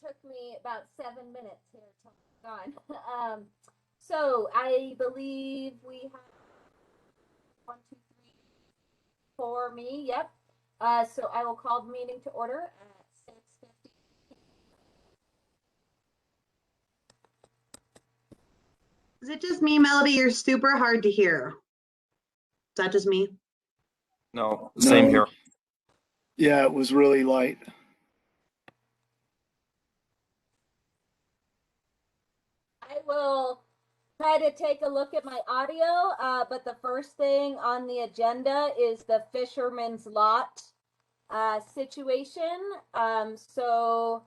took me about 7 minutes here to on. So I believe we have 1, 2, 3 for me. Yep. So I will call the meeting to order at 6:50. Is it just me, Melody? You're super hard to hear. Is that just me? No, same here. Yeah, it was really light. I will try to take a look at my audio, but the first thing on the agenda is the Fisherman's Lot situation. So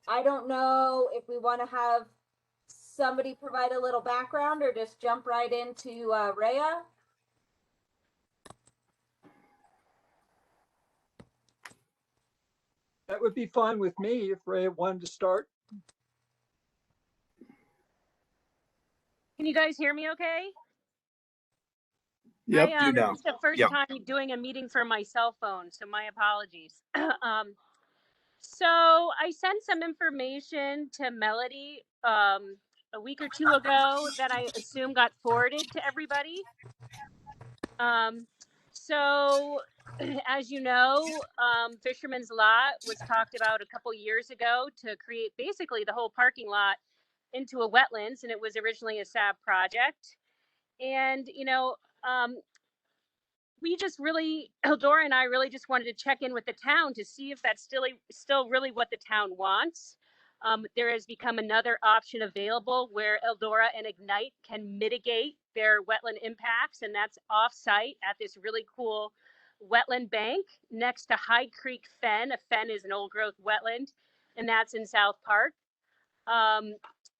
I don't know if we want to have somebody provide a little background or just jump right into Rhea. That would be fine with me if Ray wanted to start. Can you guys hear me okay? Yep. It's the first time doing a meeting from my cell phone, so my apologies. So I sent some information to Melody a week or two ago that I assume got forwarded to everybody. So as you know, Fisherman's Lot was talked about a couple years ago to create basically the whole parking lot into a wetlands, and it was originally a SAB project. And, we just really, Eldora and I really just wanted to check in with the town to see if that's still really what the town wants. There has become another option available where Eldora and Ignite can mitigate their wetland impacts, and that's off-site at this really cool wetland bank next to High Creek Fen. A fen is an old growth wetland, and that's in South Park.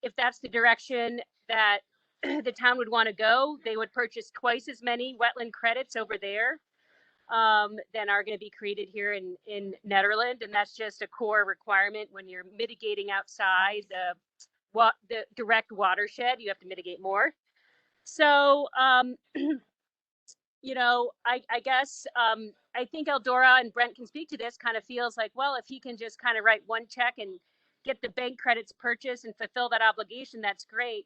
If that's the direction that the town would want to go, they would purchase twice as many wetland credits over there than are going to be created here in Nederland. And that's just a core requirement when you're mitigating outside the direct watershed. You have to mitigate more. So, I guess I think Eldora and Brent can speak to this. Kind of feels like, well, if he can just kind of write one check and get the bank credits purchased and fulfill that obligation, that's great.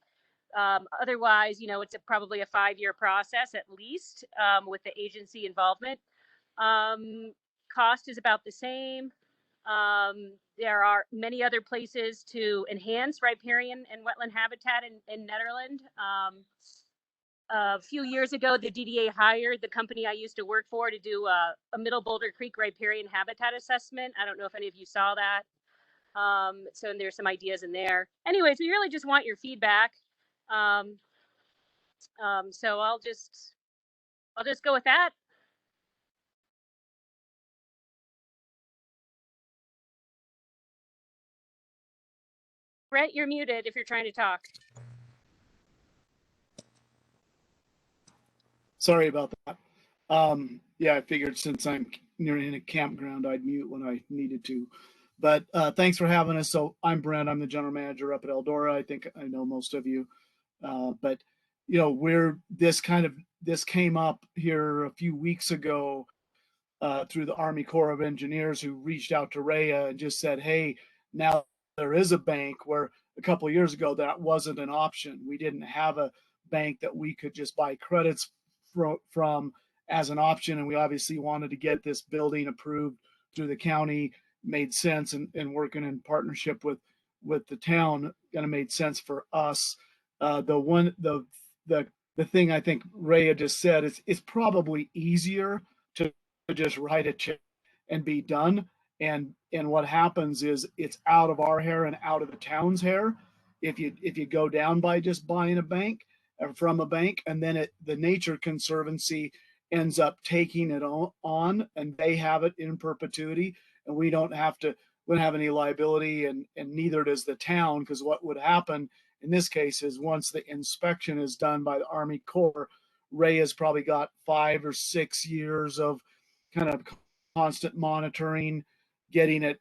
Otherwise, it's probably a 5-year process at least with the agency involvement. Cost is about the same. There are many other places to enhance riparian and wetland habitat in Nederland. A few years ago, the DDA hired the company I used to work for to do a Middle Boulder Creek riparian habitat assessment. I don't know if any of you saw that. So there's some ideas in there. Anyways, we really just want your feedback. So I'll just go with that. Brett, you're muted if you're trying to talk. Sorry about that. Yeah, I figured since I'm in a campground, I'd mute when I needed to. But thanks for having us. So I'm Brent. I'm the general manager up at Eldora. I think I know most of you. But this came up here a few weeks ago through the Army Corps of Engineers, who reached out to Rhea and just said, hey, now there is a bank, where a couple of years ago that wasn't an option. We didn't have a bank that we could just buy credits from as an option, and we obviously wanted to get this building approved through the county. Made sense, and working in partnership with the town kind of made sense for us. The thing I think Rhea just said is it's probably easier to just write a check and be done. And what happens is it's out of our hair and out of the town's hair if you go down by just buying a bank or from a bank, and then the Nature Conservancy ends up taking it on, and they have it in perpetuity, and we don't have any liability, and neither does the town, because what would happen in this case is once the inspection is done by the Army Corps, Ray has probably got 5 or 6 years of kind of constant monitoring, getting the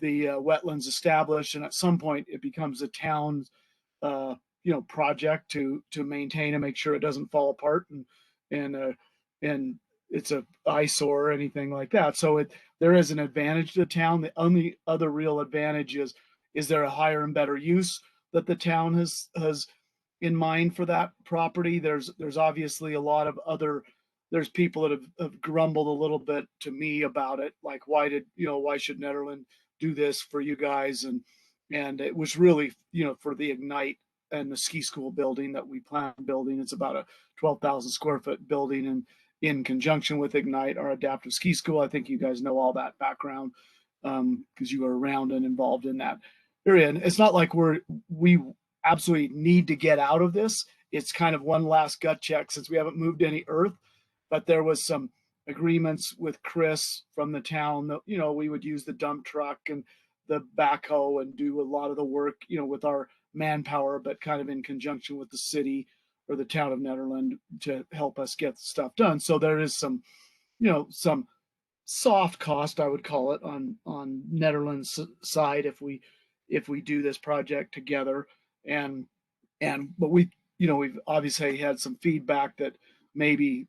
wetlands established, and at some point it becomes a town's project to maintain and make sure it doesn't fall apart and it's a eyesore or anything like that. So there is an advantage to the town. The only other real advantage is is there a higher and better use that the town has in mind for that property? There's obviously a lot of other, there's people that have grumbled a little bit to me about it, like why should Nederland do this for you guys? And it was really, for the Ignite and the ski school building that we plan on building. It's about a 12,000 square foot building, and in conjunction with Ignite, our adaptive ski school. I think you guys know all that background because you were around and involved in that area. And it's not like we absolutely need to get out of this. It's kind of one last gut check since we haven't moved any earth, but there was some agreements with Chris from the town that, we would use the dump truck and the backhoe and do a lot of the work, with our manpower, but kind of in conjunction with the city or the town of Nederland to help us get stuff done. So there is some, some soft cost, I would call it, on Nederland's side if we do this project together. But we've obviously had some feedback that maybe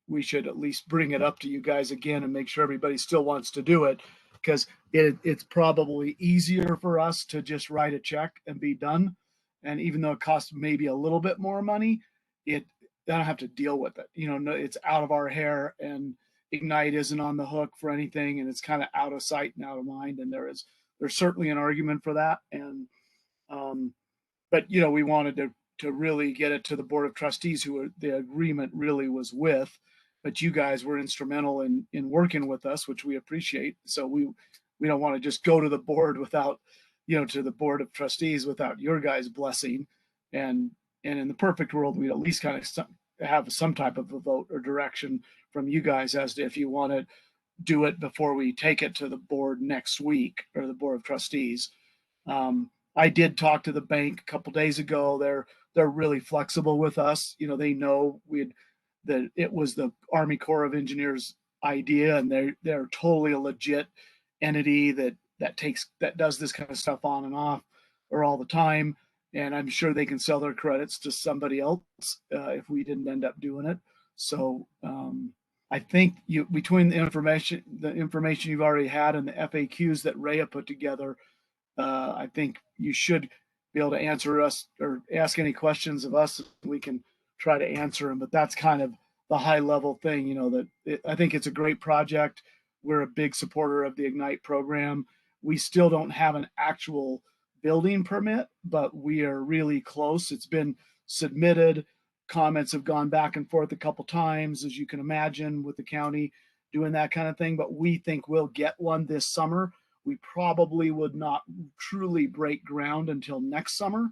we should at least bring it up to you guys again and make sure everybody still wants to do it, because it's probably easier for us to just write a check and be done. And even though it costs maybe a little bit more money, I don't have to deal with it. It's out of our hair, and Ignite isn't on the hook for anything, and it's kind of out of sight and out of mind. And there's certainly an argument for that. And but we wanted to really get it to the Board of Trustees, who the agreement really was with. But you guys were instrumental in working with us, which we appreciate. So we don't want to just go to the board without, to the Board of Trustees without your guys' blessing. And in the perfect world, we'd at least kind of have some type of a vote or direction from you guys as to if you want to do it before we take it to the board next week, or the Board of Trustees. I did talk to the bank a couple days ago. They're really flexible with us. They know that it was the Army Corps of Engineers idea, and they're totally a legit entity that does this kind of stuff on and off or all the time. And I'm sure they can sell their credits to somebody else if we didn't end up doing it. So I think between the information you've already had and the FAQs that Rhea put together, I think you should be able to answer us or ask any questions of us. We can try to answer them, but that's kind of the high level thing, I think it's a great project. We're a big supporter of the Ignite program. We still don't have an actual building permit, but we are really close. It's been submitted. Comments have gone back and forth a couple times, as you can imagine, with the county doing that kind of thing, but we think we'll get one this summer. We probably would not truly break ground until next summer,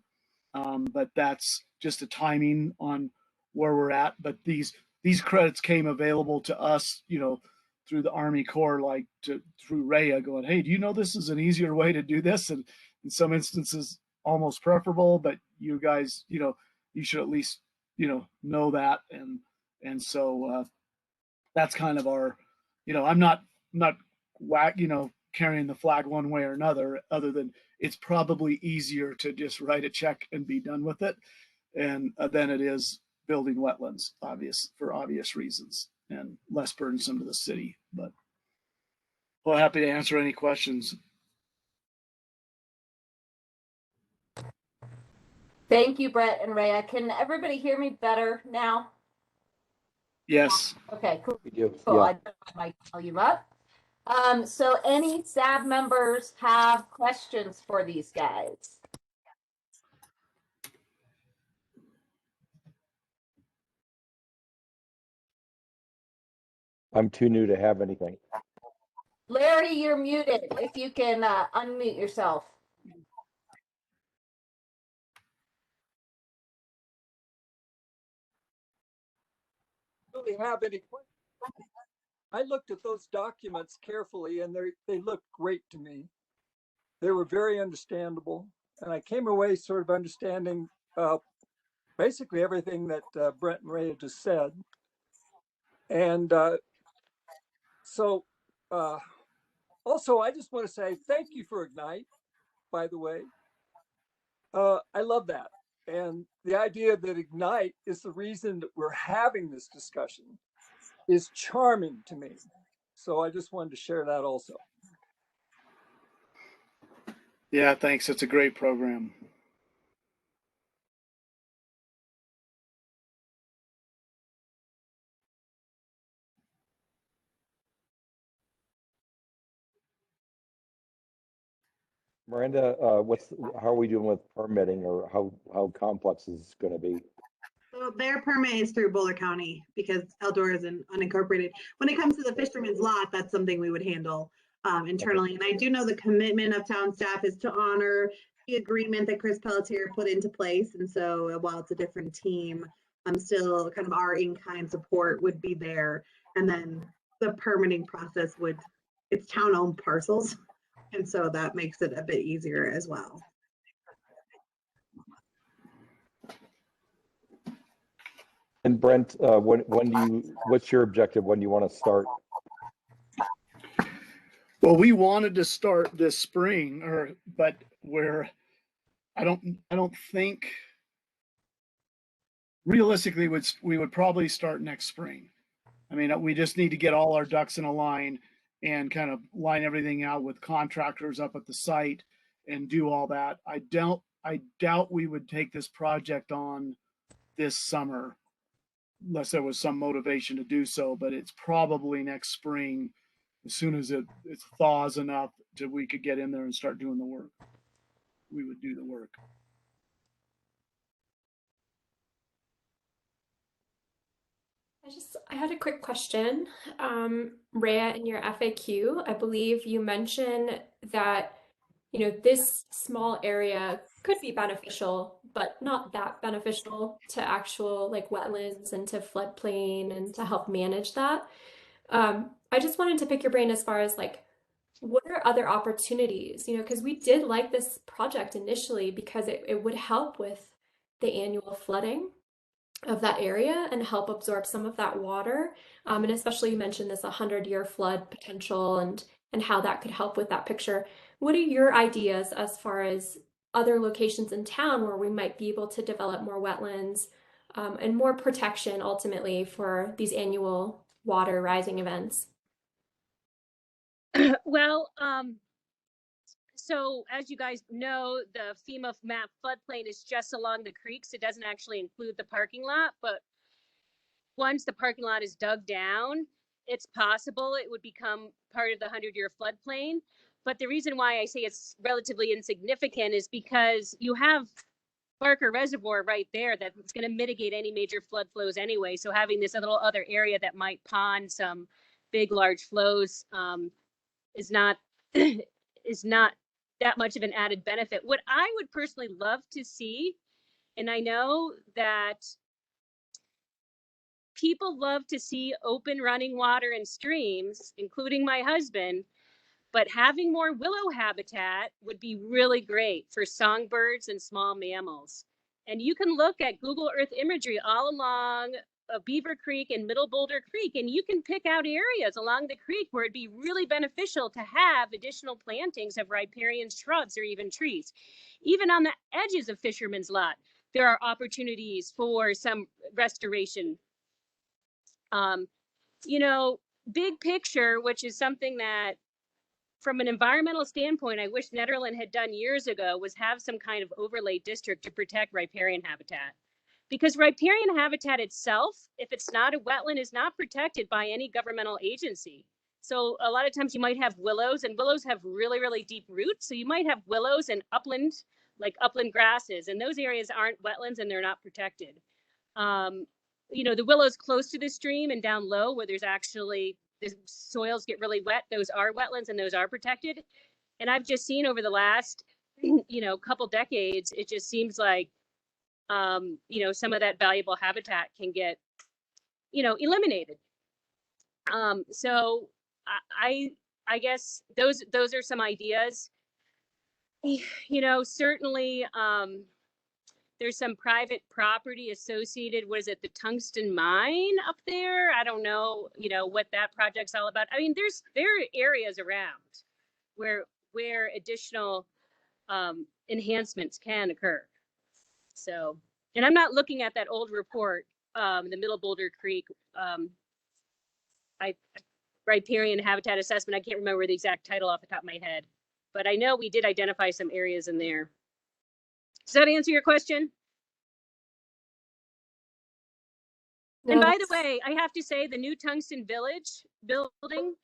but that's just a timing on where we're at. But these credits came available to us, through the Army Corps, through Rhea, going, hey, do you know this is an easier way to do this? And in some instances, almost preferable, but you guys, you should at least, know that. And so that's kind of our, I'm not carrying the flag one way or another, other than it's probably easier to just write a check and be done with it, and than it is building wetlands, for obvious reasons, and less burdensome to the city. But well, happy to answer any questions. Thank you, Brett and Rhea. Can everybody hear me better now? Yes. Okay, cool. We do. Cool. Yeah. I might tell you up. So any SAB members have questions for these guys? I'm too new to have anything. Larry, you're muted. If you can unmute yourself. Really have any questions? I looked at those documents carefully, and they looked great to me. They were very understandable, and I came away sort of understanding basically everything that Brent and Ray had just said. And so also, I just want to say thank you for Ignite, by the way. I love that. And the idea that Ignite is the reason that we're having this discussion is charming to me. So I just wanted to share that also. Yeah, thanks. It's a great program. Miranda, how are we doing with permitting, or how complex is this gonna be? So their permit is through Boulder County because Eldora is an unincorporated. When it comes to the fisherman's lot, that's something we would handle internally. And I do know the commitment of town staff is to honor the agreement that Chris Pelletier put into place. And so while it's a different team, still kind of our in-kind support would be there. And then the permitting process it's town-owned parcels. And so that makes it a bit easier as well. And Brent, what's your objective? When do you want to start? Well, we wanted to start this spring, but I don't think realistically we would probably start next spring. I mean, we just need to get all our ducks in a line and kind of line everything out with contractors up at the site and do all that. I doubt we would take this project on this summer unless there was some motivation to do so, but it's probably next spring, as soon as it thaws enough that we could get in there and start doing the work. We would do the work. I had a quick question. Rhea, in your FAQ, I believe you mentioned that, this small area could be beneficial, but not that beneficial to actual like wetlands and to floodplain and to help manage that. I just wanted to pick your brain as far as like, what are other opportunities? Because we did like this project initially because it would help with the annual flooding of that area and help absorb some of that water. And especially you mentioned this 100-year flood potential and how that could help with that picture. What are your ideas as far as other locations in town where we might be able to develop more wetlands and more protection ultimately for these annual water rising events? Well, so as you guys know, the FEMA map floodplain is just along the creeks. It doesn't actually include the parking lot, but once the parking lot is dug down, it's possible it would become part of the 100-year floodplain. But the reason why I say it's relatively insignificant is because you have Barker Reservoir right there that's going to mitigate any major flood flows anyway. So having this little other area that might pond some big, large flows is not is not that much of an added benefit. What I would personally love to see, and I know that people love to see open running water and streams, including my husband, but having more willow habitat would be really great for songbirds and small mammals. And you can look at Google Earth imagery all along Beaver Creek and Middle Boulder Creek, and you can pick out areas along the creek where it'd be really beneficial to have additional plantings of riparian shrubs or even trees. Even on the edges of Fisherman's Lot, there are opportunities for some restoration. Big picture, which is something that from an environmental standpoint, I wish Nederland had done years ago, was have some kind of overlay district to protect riparian habitat. Because riparian habitat itself, if it's not a wetland, is not protected by any governmental agency. So a lot of times you might have willows, and willows have really, really deep roots. So you might have willows and upland, like upland grasses, and those areas aren't wetlands and they're not protected. The willows close to the stream and down low where there's actually the soils get really wet, those are wetlands and those are protected. And I've just seen over the last, couple decades, it just seems like, some of that valuable habitat can get, eliminated. So I guess those are some ideas. Certainly, there's some private property associated. Was it the tungsten mine up there? I don't know, what that project's all about. I mean, there are areas around where additional enhancements can occur. So, and I'm not looking at that old report, the Middle Boulder Creek riparian habitat assessment. I can't remember the exact title off the top of my head, but I know we did identify some areas in there. Does that answer your question? And by the way, I have to say the new Tungsten Village building,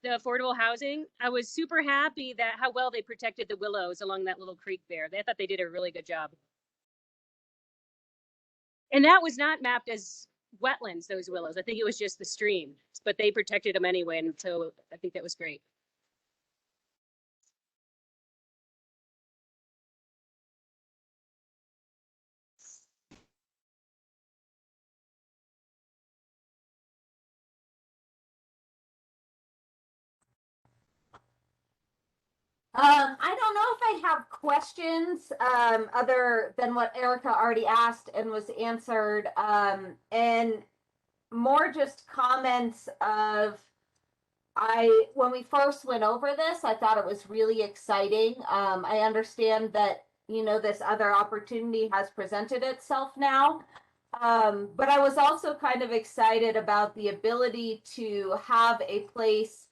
the affordable housing, I was super happy that how well they protected the willows along that little creek there. I thought they did a really good job. And that was not mapped as wetlands, those willows. I think it was just the stream, but they protected them anyway. And so I think that was great. I don't know if I have questions other than what Erica already asked and was answered, and more just comments of when we first went over this, I thought it was really exciting. I understand that this other opportunity has presented itself now, but I was also kind of excited about the ability to have a place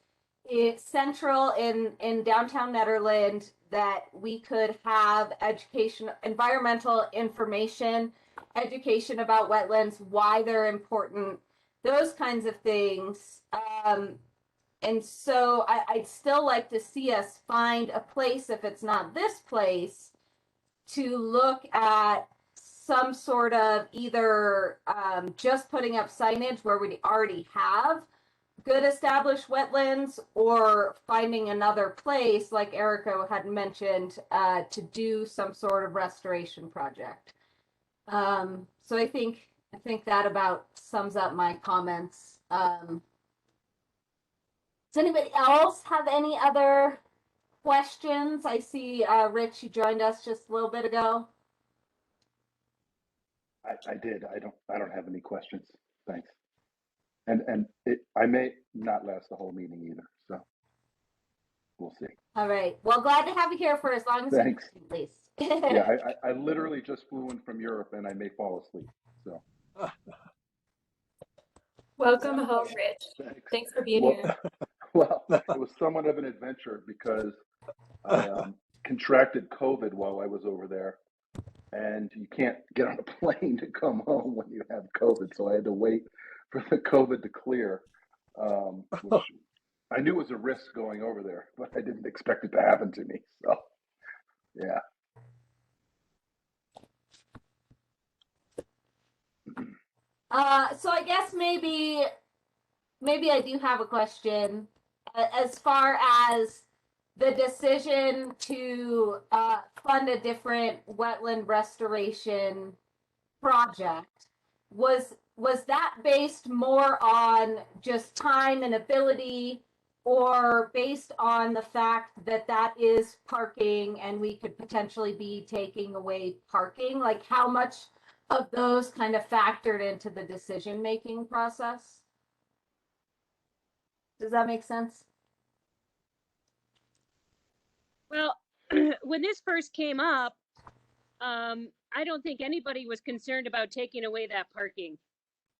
central in downtown Nederland that we could have education, environmental information, education about wetlands, why they're important, those kinds of things. And so I'd still like to see us find a place, if it's not this place, to look at some sort of either just putting up signage where we already have good established wetlands, or finding another place like Erica had mentioned to do some sort of restoration project. So I think that about sums up my comments. Does anybody else have any other questions? I see Rich, you joined us just a little bit ago. I did. I don't have any questions. Thanks. And I may not last the whole meeting either, so we'll see. All right. Well, glad to have you here for as long as Thanks. you can, please. Yeah, I literally just flew in from Europe and I may fall asleep. So Welcome home, Rich. Thanks for being here. Well, it was somewhat of an adventure because I contracted COVID while I was over there, and you can't get on a plane to come home when you have COVID. So I had to wait for the COVID to clear, which I knew was a risk going over there, but I didn't expect it to happen to me. So, yeah. So I guess maybe I do have a question as far as the decision to fund a different wetland restoration project. Was that based more on just time and ability, or based on the fact that that is parking and we could potentially be taking away parking? Like, how much of those kind of factored into the decision-making process? Does that make sense? Well, when this first came up, I don't think anybody was concerned about taking away that parking.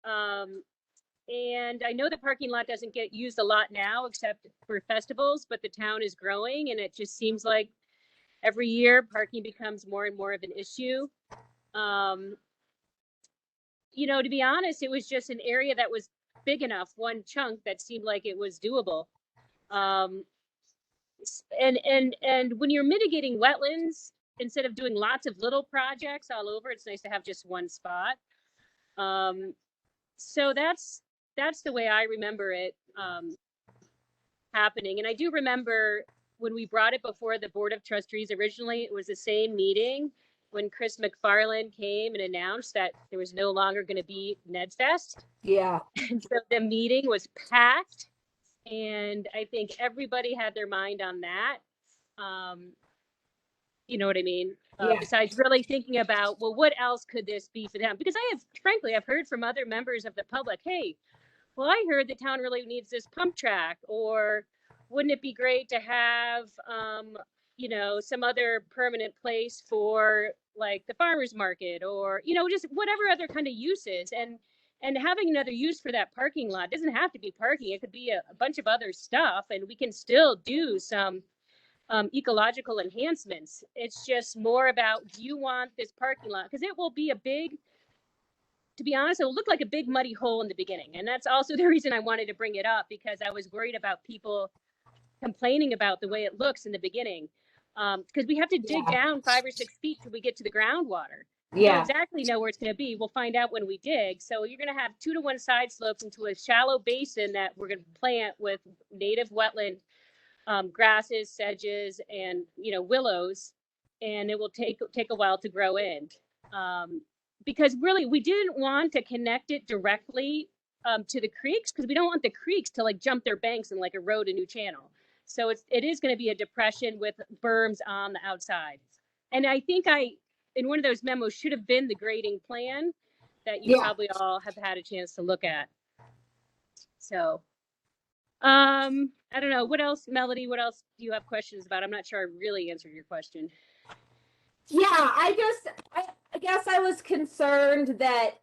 And I know the parking lot doesn't get used a lot now, except for festivals, but the town is growing, and it just seems like every year parking becomes more and more of an issue. To be honest, it was just an area that was big enough, one chunk that seemed like it was doable. And when you're mitigating wetlands, instead of doing lots of little projects all over, it's nice to have just one spot. So that's the way I remember it happening. And I do remember when we brought it before the Board of Trustees originally, it was the same meeting when Chris McFarland came and announced that there was no longer going to be NedFest. Yeah. And so the meeting was packed, and I think everybody had their mind on that. You know what I mean? Yeah. Besides really thinking about, well, what else could this be for them? Because I've heard from other members of the public, hey, well, I heard the town really needs this pump track, or wouldn't it be great to have, some other permanent place for like the farmer's market, or, just whatever other kind of uses. And having another use for that parking lot doesn't have to be parking. It could be a bunch of other stuff, and we can still do some ecological enhancements. It's just more about, do you want this parking lot? Because it will be a big, to be honest, it will look like a big muddy hole in the beginning. And that's also the reason I wanted to bring it up, because I was worried about people complaining about the way it looks in the beginning. Because we have to dig down 5 or 6 feet till we get to the groundwater. We don't exactly know where it's going to be. We'll find out when we dig. So you're going to have 2-to-1 side slopes into a shallow basin that we're going to plant with native wetland grasses, sedges, and willows, and it will take a while to grow in. Because really, we didn't want to connect it directly to the creeks, because we don't want the creeks to like jump their banks and like erode a new channel. So it is going to be a depression with berms on the outside. And I think in one of those memos should have been the grading plan that you probably all have had a chance to look at. So, I don't know. What else, Melody? What else do you have questions about? I'm not sure I really answered your question. Yeah, I guess I was concerned that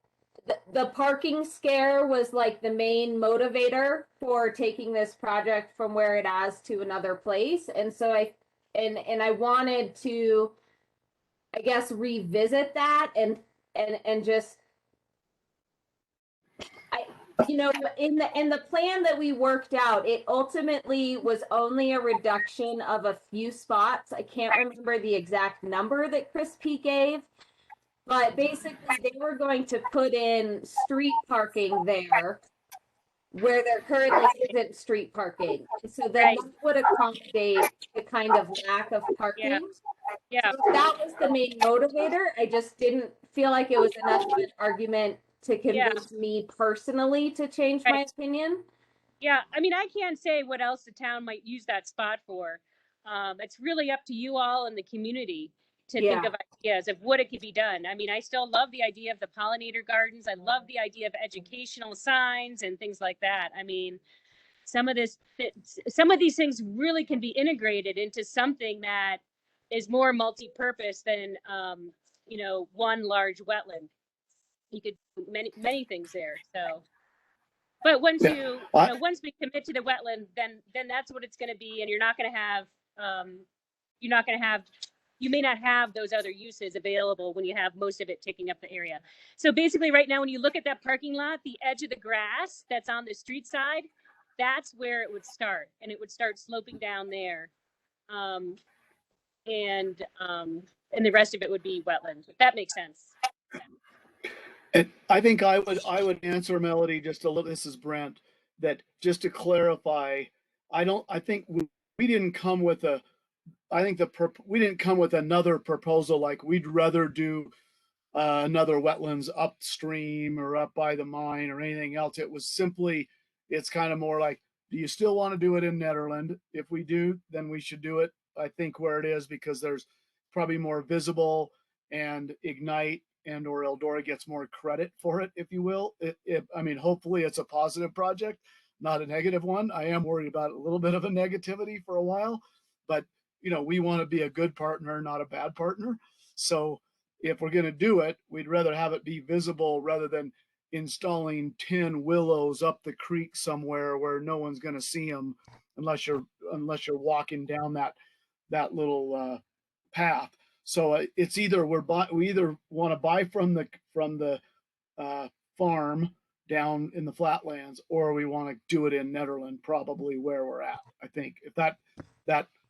the parking scare was like the main motivator for taking this project from where it is to another place. And so I wanted to, I guess, revisit that and just, in the plan that we worked out, it ultimately was only a reduction of a few spots. I can't remember the exact number that Chris P gave, but basically they were going to put in street parking there where there currently isn't street parking. So then that would accommodate the kind of lack of parking. Yeah. So that was the main motivator. I just didn't feel like it was enough of an argument to convince me personally to change my opinion. Yeah, I mean, I can't say what else the town might use that spot for. It's really up to you all in the community to think of ideas of what it could be done. I mean, I still love the idea of the pollinator gardens. I love the idea of educational signs and things like that. I mean, some of these things really can be integrated into something that is more multi-purpose than, one large wetland. You could do many things there. So, but once once we commit to the wetland, then that's what it's going to be, and you're not going to have you may not have those other uses available when you have most of it taking up the area. So basically, right now, when you look at that parking lot, the edge of the grass that's on the street side, that's where it would start, and it would start sloping down there, and the rest of it would be wetland. If that makes sense. And I think I would answer, Melody, just a little. This is Brent. That just to clarify, I think we didn't come with we didn't come with another proposal like we'd rather do another wetlands upstream or up by the mine or anything else. It was simply, it's kind of more like, do you still want to do it in Nederland? If we do, then we should do it, I think, where it is, because there's probably more visible, and Ignite and or Eldora gets more credit for it, if you will. I mean, hopefully it's a positive project, not a negative one. I am worried about a little bit of a negativity for a while, but we want to be a good partner, not a bad partner. So if we're going to do it, we'd rather have it be visible rather than installing 10 willows up the creek somewhere where no one's going to see them unless you're walking down that little path. So it's either we either want to buy from the farm down in the flatlands, or we want to do it in Nederland, probably where we're at. I think if that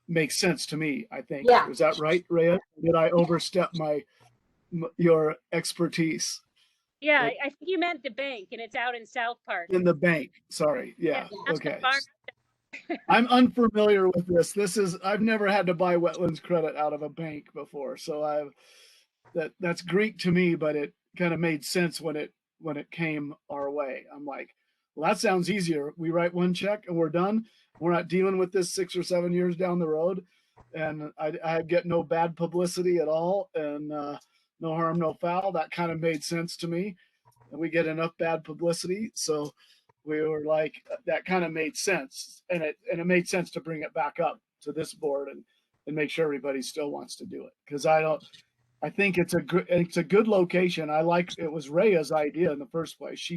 makes sense to me. I think. Yeah. Is that right, Rhea? Did I overstep your expertise? Yeah, I think you meant the bank, and it's out in South Park. In the bank. Sorry. Yeah. Okay. Okay. I'm unfamiliar with this. I've never had to buy wetlands credit out of a bank before, so that's Greek to me, but it kind of made sense when it came our way. I'm like, well, that sounds easier. We write one check and we're done. We're not dealing with this 6 or 7 years down the road, and I get no bad publicity at all, and no harm, no foul. That kind of made sense to me. And we get enough bad publicity, so we were like, that kind of made sense, and it made sense to bring it back up to this board and make sure everybody still wants to do it, because I think it's a good location. It was Rhea's idea in the first place.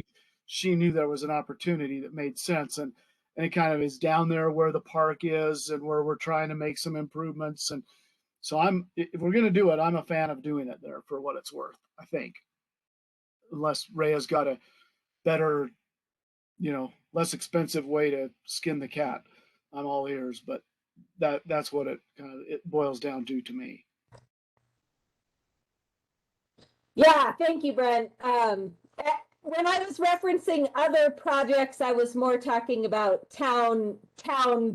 She knew there was an opportunity that made sense, and and it kind of is down there where the park is and where we're trying to make some improvements. And so if we're going to do it, I'm a fan of doing it there for what it's worth, I think. Unless Rhea's got a better, less expensive way to skin the cat, I'm all ears. But that's what it boils down to me. Yeah, thank you, Brent. When I was referencing other projects, I was more talking about town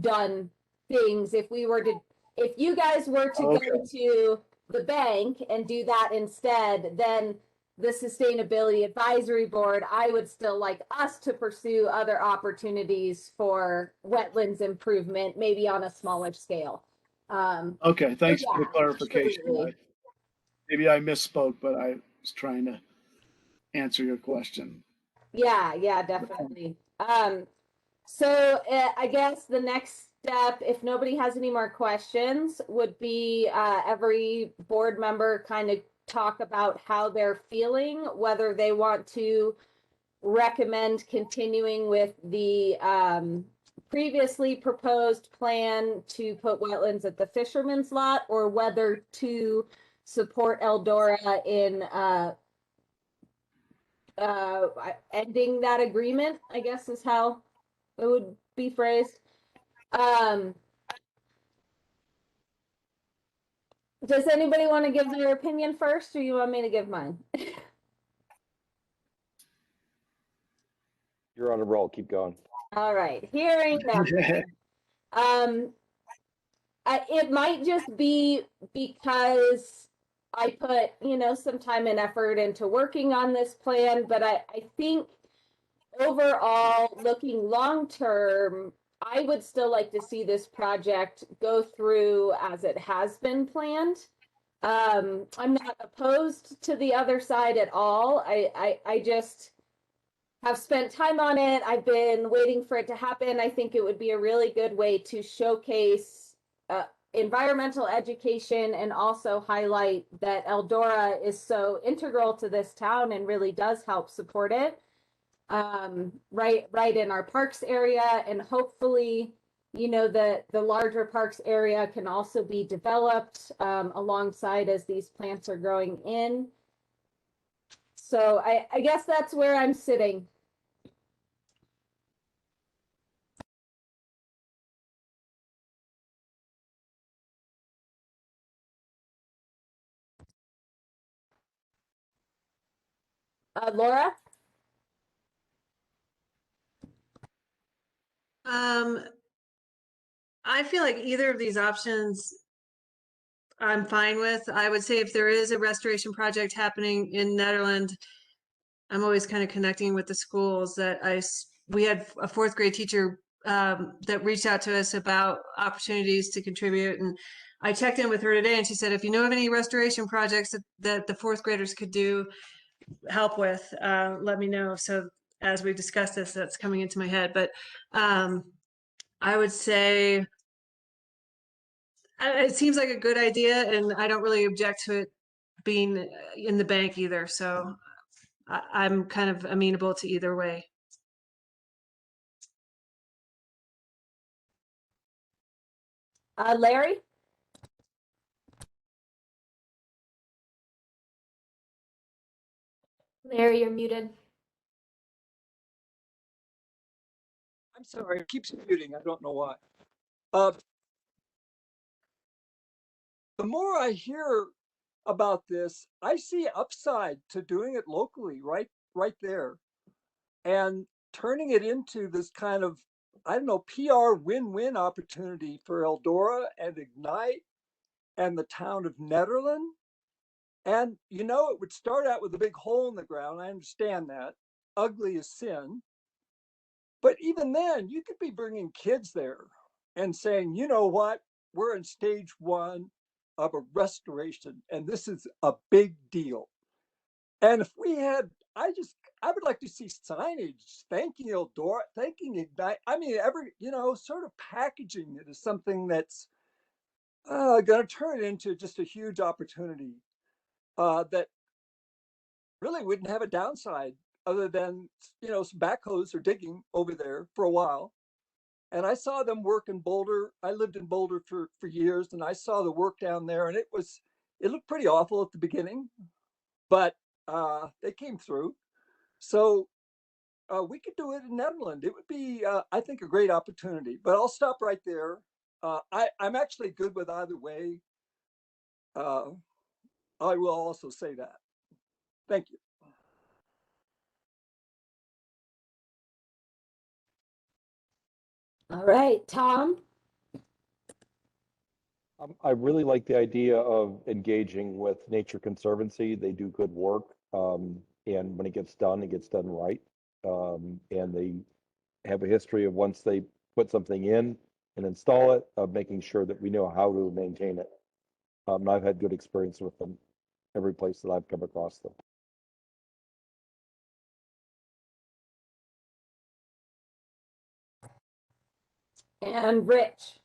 done things. If you guys were to Okay. go to the bank and do that instead, then the Sustainability Advisory Board, I would still like us to pursue other opportunities for wetlands improvement, maybe on a smaller scale. Okay, thanks for the yeah, clarification. absolutely. Maybe I misspoke, but I was trying to answer your question. Yeah, definitely. So I guess the next step, if nobody has any more questions, would be every board member kind of talk about how they're feeling, whether they want to recommend continuing with the previously proposed plan to put wetlands at the fisherman's lot, or whether to support Eldora in ending that agreement, I guess is how it would be phrased. Does anybody want to give their opinion first, or you want me to give mine? You're on a roll. Keep going. All right, hearing that. It might just be because I put, some time and effort into working on this plan, but I think overall, looking long term, I would still like to see this project go through as it has been planned. I'm not opposed to the other side at all. I just have spent time on it. I've been waiting for it to happen. I think it would be a really good way to showcase environmental education and also highlight that Eldora is so integral to this town and really does help support it. Right in our parks area, and hopefully, the larger parks area can also be developed alongside as these plants are growing in. So I guess that's where I'm sitting. Laura? I feel like either of these options I'm fine with. I would say if there is a restoration project happening in Nederland, I'm always kind of connecting with the schools that we had a fourth grade teacher that reached out to us about opportunities to contribute. And I checked in with her today and she said, if you know of any restoration projects that the fourth graders could help with, let me know. So as we discussed this, that's coming into my head. But I would say it seems like a good idea, and I don't really object to it being in the bank either. So I'm kind of amenable to either way. Larry? Larry, you're muted. I'm sorry, it keeps muting. I don't know why. The more I hear about this, I see upside to doing it locally, right there, and turning it into this kind of, I don't know, PR win-win opportunity for Eldora and Ignite and the town of Nederland. And it would start out with a big hole in the ground. I understand that. Ugly as sin. But even then, you could be bringing kids there and saying, you know what? We're in stage one of a restoration, and this is a big deal. And if we had, I would like to see signage thanking Eldora, thanking Ignite. I mean, sort of packaging it as something that's going to turn it into just a huge opportunity that really wouldn't have a downside other than, some backhoes are digging over there for a while. And I saw them work in Boulder. I lived in Boulder for years, and I saw the work down there, and it looked pretty awful at the beginning, but they came through. So we could do it in Nederland. It would be, I think, a great opportunity. But I'll stop right there. I'm actually good with either way. I will also say that. Thank you. All right, Tom. I really like the idea of engaging with Nature Conservancy. They do good work. And when it gets done right. And they have a history of once they put something in and install it, of making sure that we know how to maintain it. And I've had good experience with them every place that I've come across them. And Rich.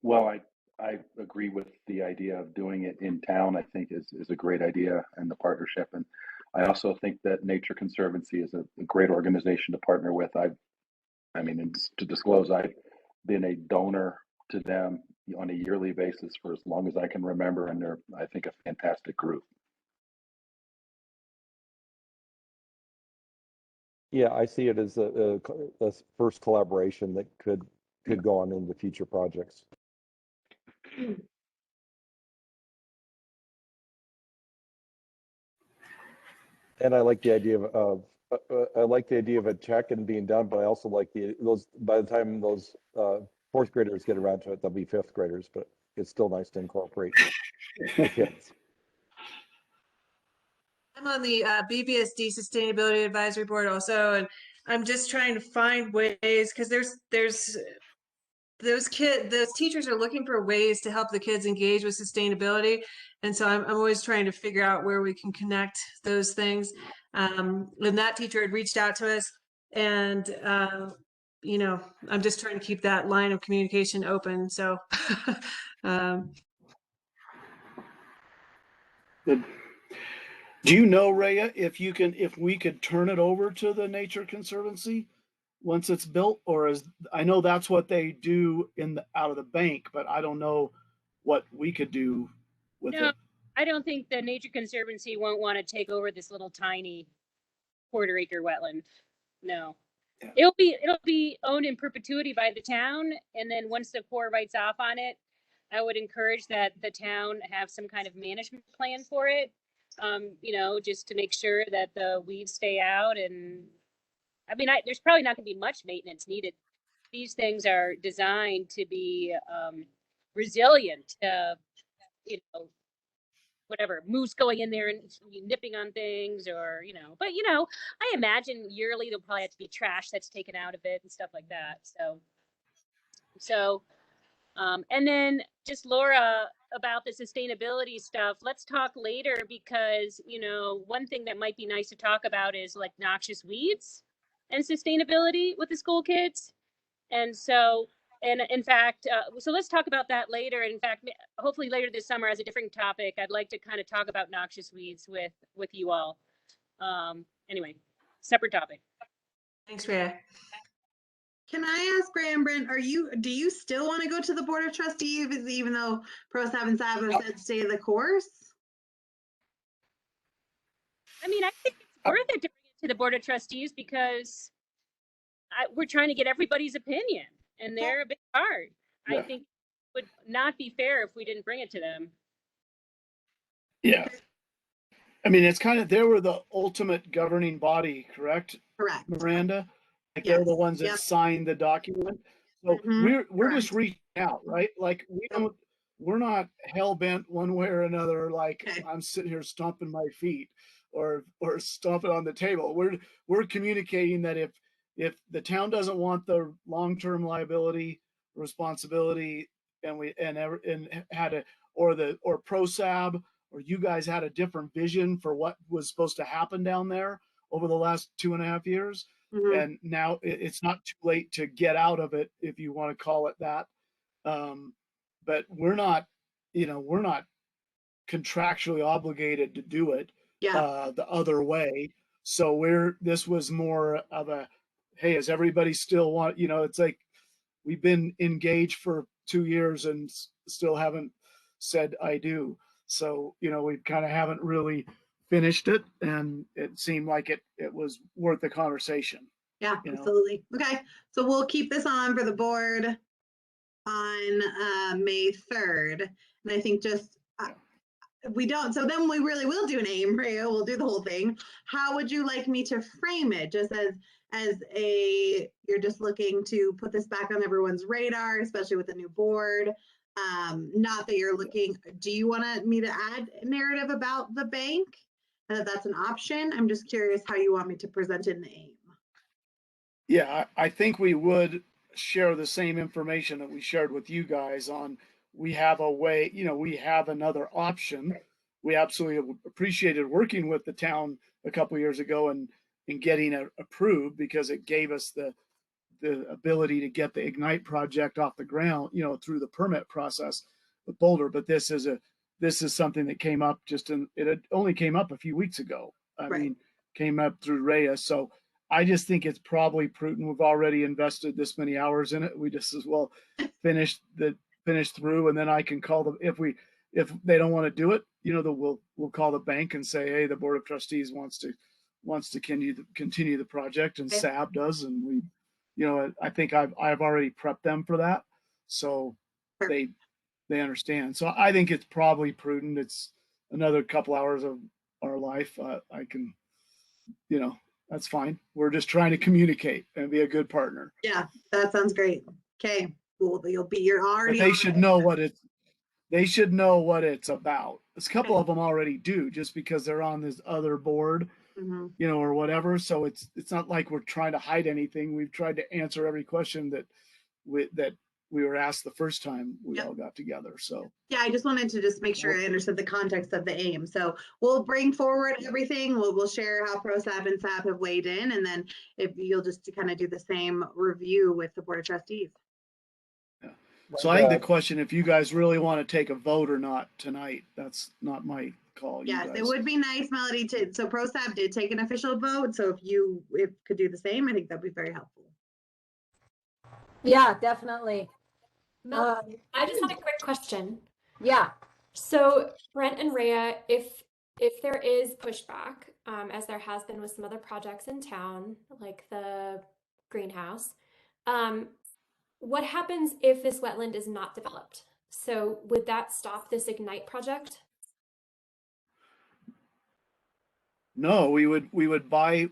Well, I agree with the idea of doing it in town. I think is a great idea, and the partnership. And I also think that Nature Conservancy is a great organization to partner with. I mean, and to disclose, I've been a donor to them on a yearly basis for as long as I can remember, and they're, I think, a fantastic group. Yeah, I see it as a first collaboration that could go on into future projects. And I like the idea of I like the idea of a check and being done, but I also like those by the time those fourth graders get around to it, they'll be fifth graders. But it's still nice to incorporate the kids. I'm on the BBSD Sustainability Advisory Board also, and I'm just trying to find ways, because there's those teachers are looking for ways to help the kids engage with sustainability, and so I'm always trying to figure out where we can connect those things. And that teacher had reached out to us, and you know, I'm just trying to keep that line of communication open. So. Do you know, Rhea, if we could turn it over to the Nature Conservancy once it's built, or I know that's what they do out of the bank, but I don't know what we could do with it. I don't think the Nature Conservancy won't want to take over this little tiny quarter-acre wetland. No. Yeah. It'll be owned in perpetuity by the town, and then once the Corps writes off on it, I would encourage that the town have some kind of management plan for it. You know, just to make sure that the weeds stay out. And I mean, there's probably not going to be much maintenance needed. These things are designed to be resilient. You know, whatever, moose going in there and nipping on things, or but I imagine yearly there'll probably have to be trash that's taken out of it and stuff like that. So and then just Laura, about the sustainability stuff, let's talk later, because one thing that might be nice to talk about is like noxious weeds and sustainability with the school kids. And so, and in fact, so let's talk about that later. In fact, hopefully later this summer as a different topic, I'd like to kind of talk about noxious weeds with you all. Anyway, separate topic. Thanks, Rhea. Can I ask Graham, Brent, do you still want to go to the Board of Trustees, even though Pro 7 Saba said stay the course? I mean, I think it's worth it to bring it to the Board of Trustees, because we're trying to get everybody's opinion, and they're a bit hard. Yeah. I think it would not be fair if we didn't bring it to them. Yeah. I mean, it's kind of, they were the ultimate governing body, correct? Correct. Miranda? Like they're the ones that signed the document. So we're just reaching out, right? Like we're not hell bent one way or another. Like I'm sitting here stomping my feet or stomping on the table. We're communicating that if the town doesn't want the long-term liability responsibility, and had a or ProSab, or you guys had a different vision for what was supposed to happen down there over the last 2.5 years. And now it's not too late to get out of it, if you want to call it that. But we're not contractually obligated to do it the other way. So this was more of a, hey, is everybody still want, it's like we've been engaged for 2 years and still haven't said I do. So, we kind of haven't really finished it, and it seemed like it was worth the conversation. Yeah, absolutely. Okay, so we'll keep this on for the board on May 3rd. And I think just we don't, so then we really will do an aim, right? We'll do the whole thing. How would you like me to frame it? Just as you're just looking to put this back on everyone's radar, especially with the new board. Not that you're looking, do you want me to add a narrative about the bank? And that that's an option? I'm just curious how you want me to present in the aim. Yeah, I think we would share the same information that we shared with you guys on, we have a way, we have another option. We absolutely appreciated working with the town a couple of years ago and getting it approved, because it gave us the ability to get the Ignite project off the ground, through the permit process with Boulder. But this is something that came up it had only came up a few weeks ago. I mean, came up through Rhea. So I just think it's probably prudent. We've already invested this many hours in it. We just as well finish through, and then I can call them if they don't want to do it. We'll call the bank and say, hey, the board of trustees wants to continue the project, and SAB does, and we, I think I've already prepped them for that, so they understand. So I think it's probably prudent. It's another couple hours of our life. I can, that's fine. We're just trying to communicate and be a good partner. Yeah, that sounds great. Okay, cool. You're already. But they should know what it's about. A couple of them already do, just because they're on this other board, or whatever. So it's not like we're trying to hide anything. We've tried to answer every question that we were asked the first time we all got together. So yeah, I just wanted to just make sure I understood the context of the aim. So we'll bring forward everything. We'll share how ProSAB and SAB have weighed in, and then if you'll just kind of do the same review with the board of trustees. Yeah. So I think the question, if you guys really want to take a vote or not tonight, that's not my call. Yes, it would be nice, Melody, so ProSAB did take an official vote. So if you could do the same, I think that'd be very helpful. Yeah, definitely. I just have a quick question. Yeah. So Brent and Rhea, if there is pushback, as there has been with some other projects in town, like the greenhouse, what happens if this wetland is not developed? So would that stop this Ignite project? No, we would buy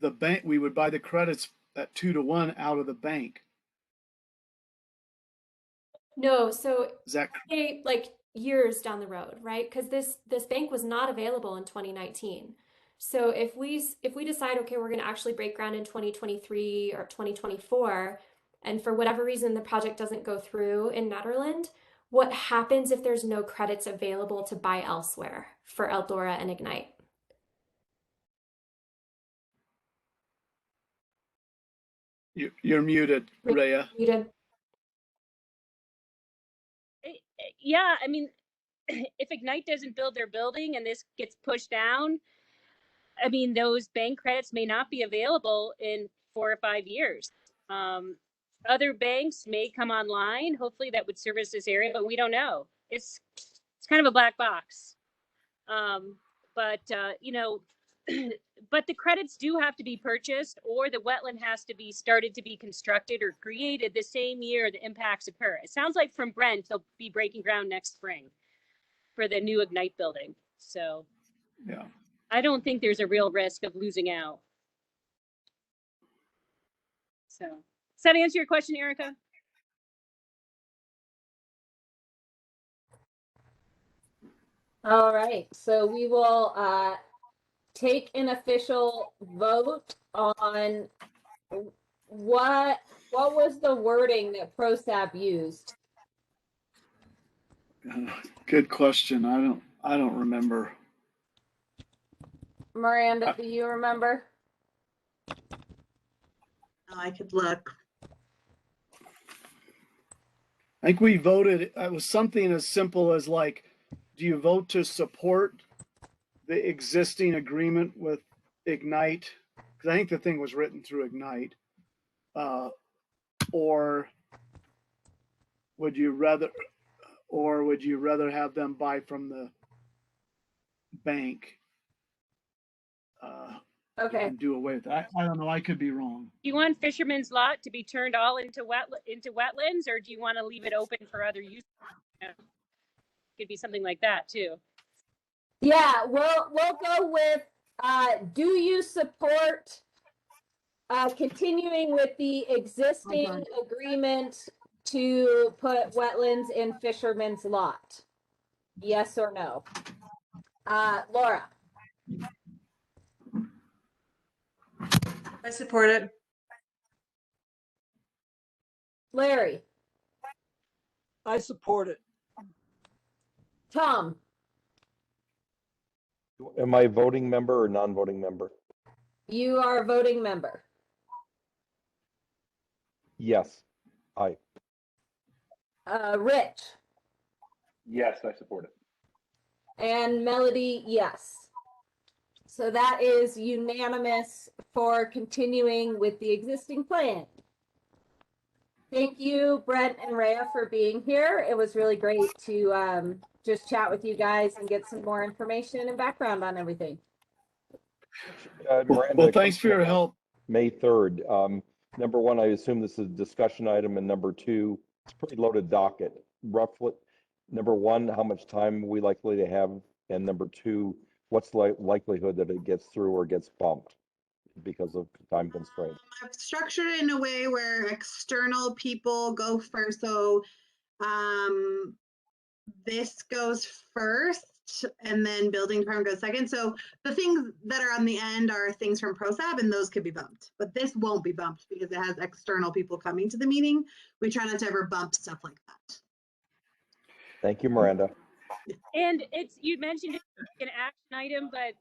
the bank. We would buy the credits at 2-to-1 out of the bank. No, so Is that like years down the road, right? Because this bank was not available in 2019. So if we decide, okay, we're going to actually break ground in 2023 or 2024, and for whatever reason the project doesn't go through in Nederland, what happens if there's no credits available to buy elsewhere for Eldora and Ignite? You're muted, Rhea. Muted. Yeah, I mean, if Ignite doesn't build their building and this gets pushed down, I mean, those bank credits may not be available in 4 or 5 years. Other banks may come online. Hopefully that would service this area, but we don't know. It's kind of a black box. But the credits do have to be purchased, or the wetland has to be started to be constructed or created the same year the impacts occur. It sounds like from Brent, they'll be breaking ground next spring for the new Ignite building. So yeah, I don't think there's a real risk of losing out. So does that answer your question, Erica? All right, so we will take an official vote on what was the wording that ProSAB used? Good question. I don't remember. Miranda, do you remember? I could look. I think we voted, it was something as simple as like, do you vote to support the existing agreement with Ignite? Because I think the thing was written through Ignite. Or would you rather have them buy from the bank? Okay. And do away with that. I don't know. I could be wrong. Do you want Fisherman's Lot to be turned all into wetlands, or do you want to leave it open for other use? Could be something like that too. Yeah, we'll go with, do you support continuing with the existing agreement to put wetlands in Fisherman's Lot? Yes or no? Laura? I support it. Larry? I support it. Tom? Am I a voting member or non-voting member? You are a voting member. Yes. Aye. Rich? Yes, I support it. And Melody, yes. So that is unanimous for continuing with the existing plan. Thank you, Brent and Rhea, for being here. It was really great to just chat with you guys and get some more information and background on everything. Miranda, Well, thanks for your help. May 3rd. Number one, I assume this is a discussion item, and number two, it's a pretty loaded docket. Roughly, number one, how much time are we likely to have? And number two, what's the likelihood that it gets through or gets bumped because of time constraints? I've structured it in a way where external people go first. So this goes first and then building department goes second. So the things that are on the end are things from ProSab, and those could be bumped, but this won't be bumped because it has external people coming to the meeting. We try not to ever bump stuff like that. Thank you, Miranda. And you mentioned it's an action item, but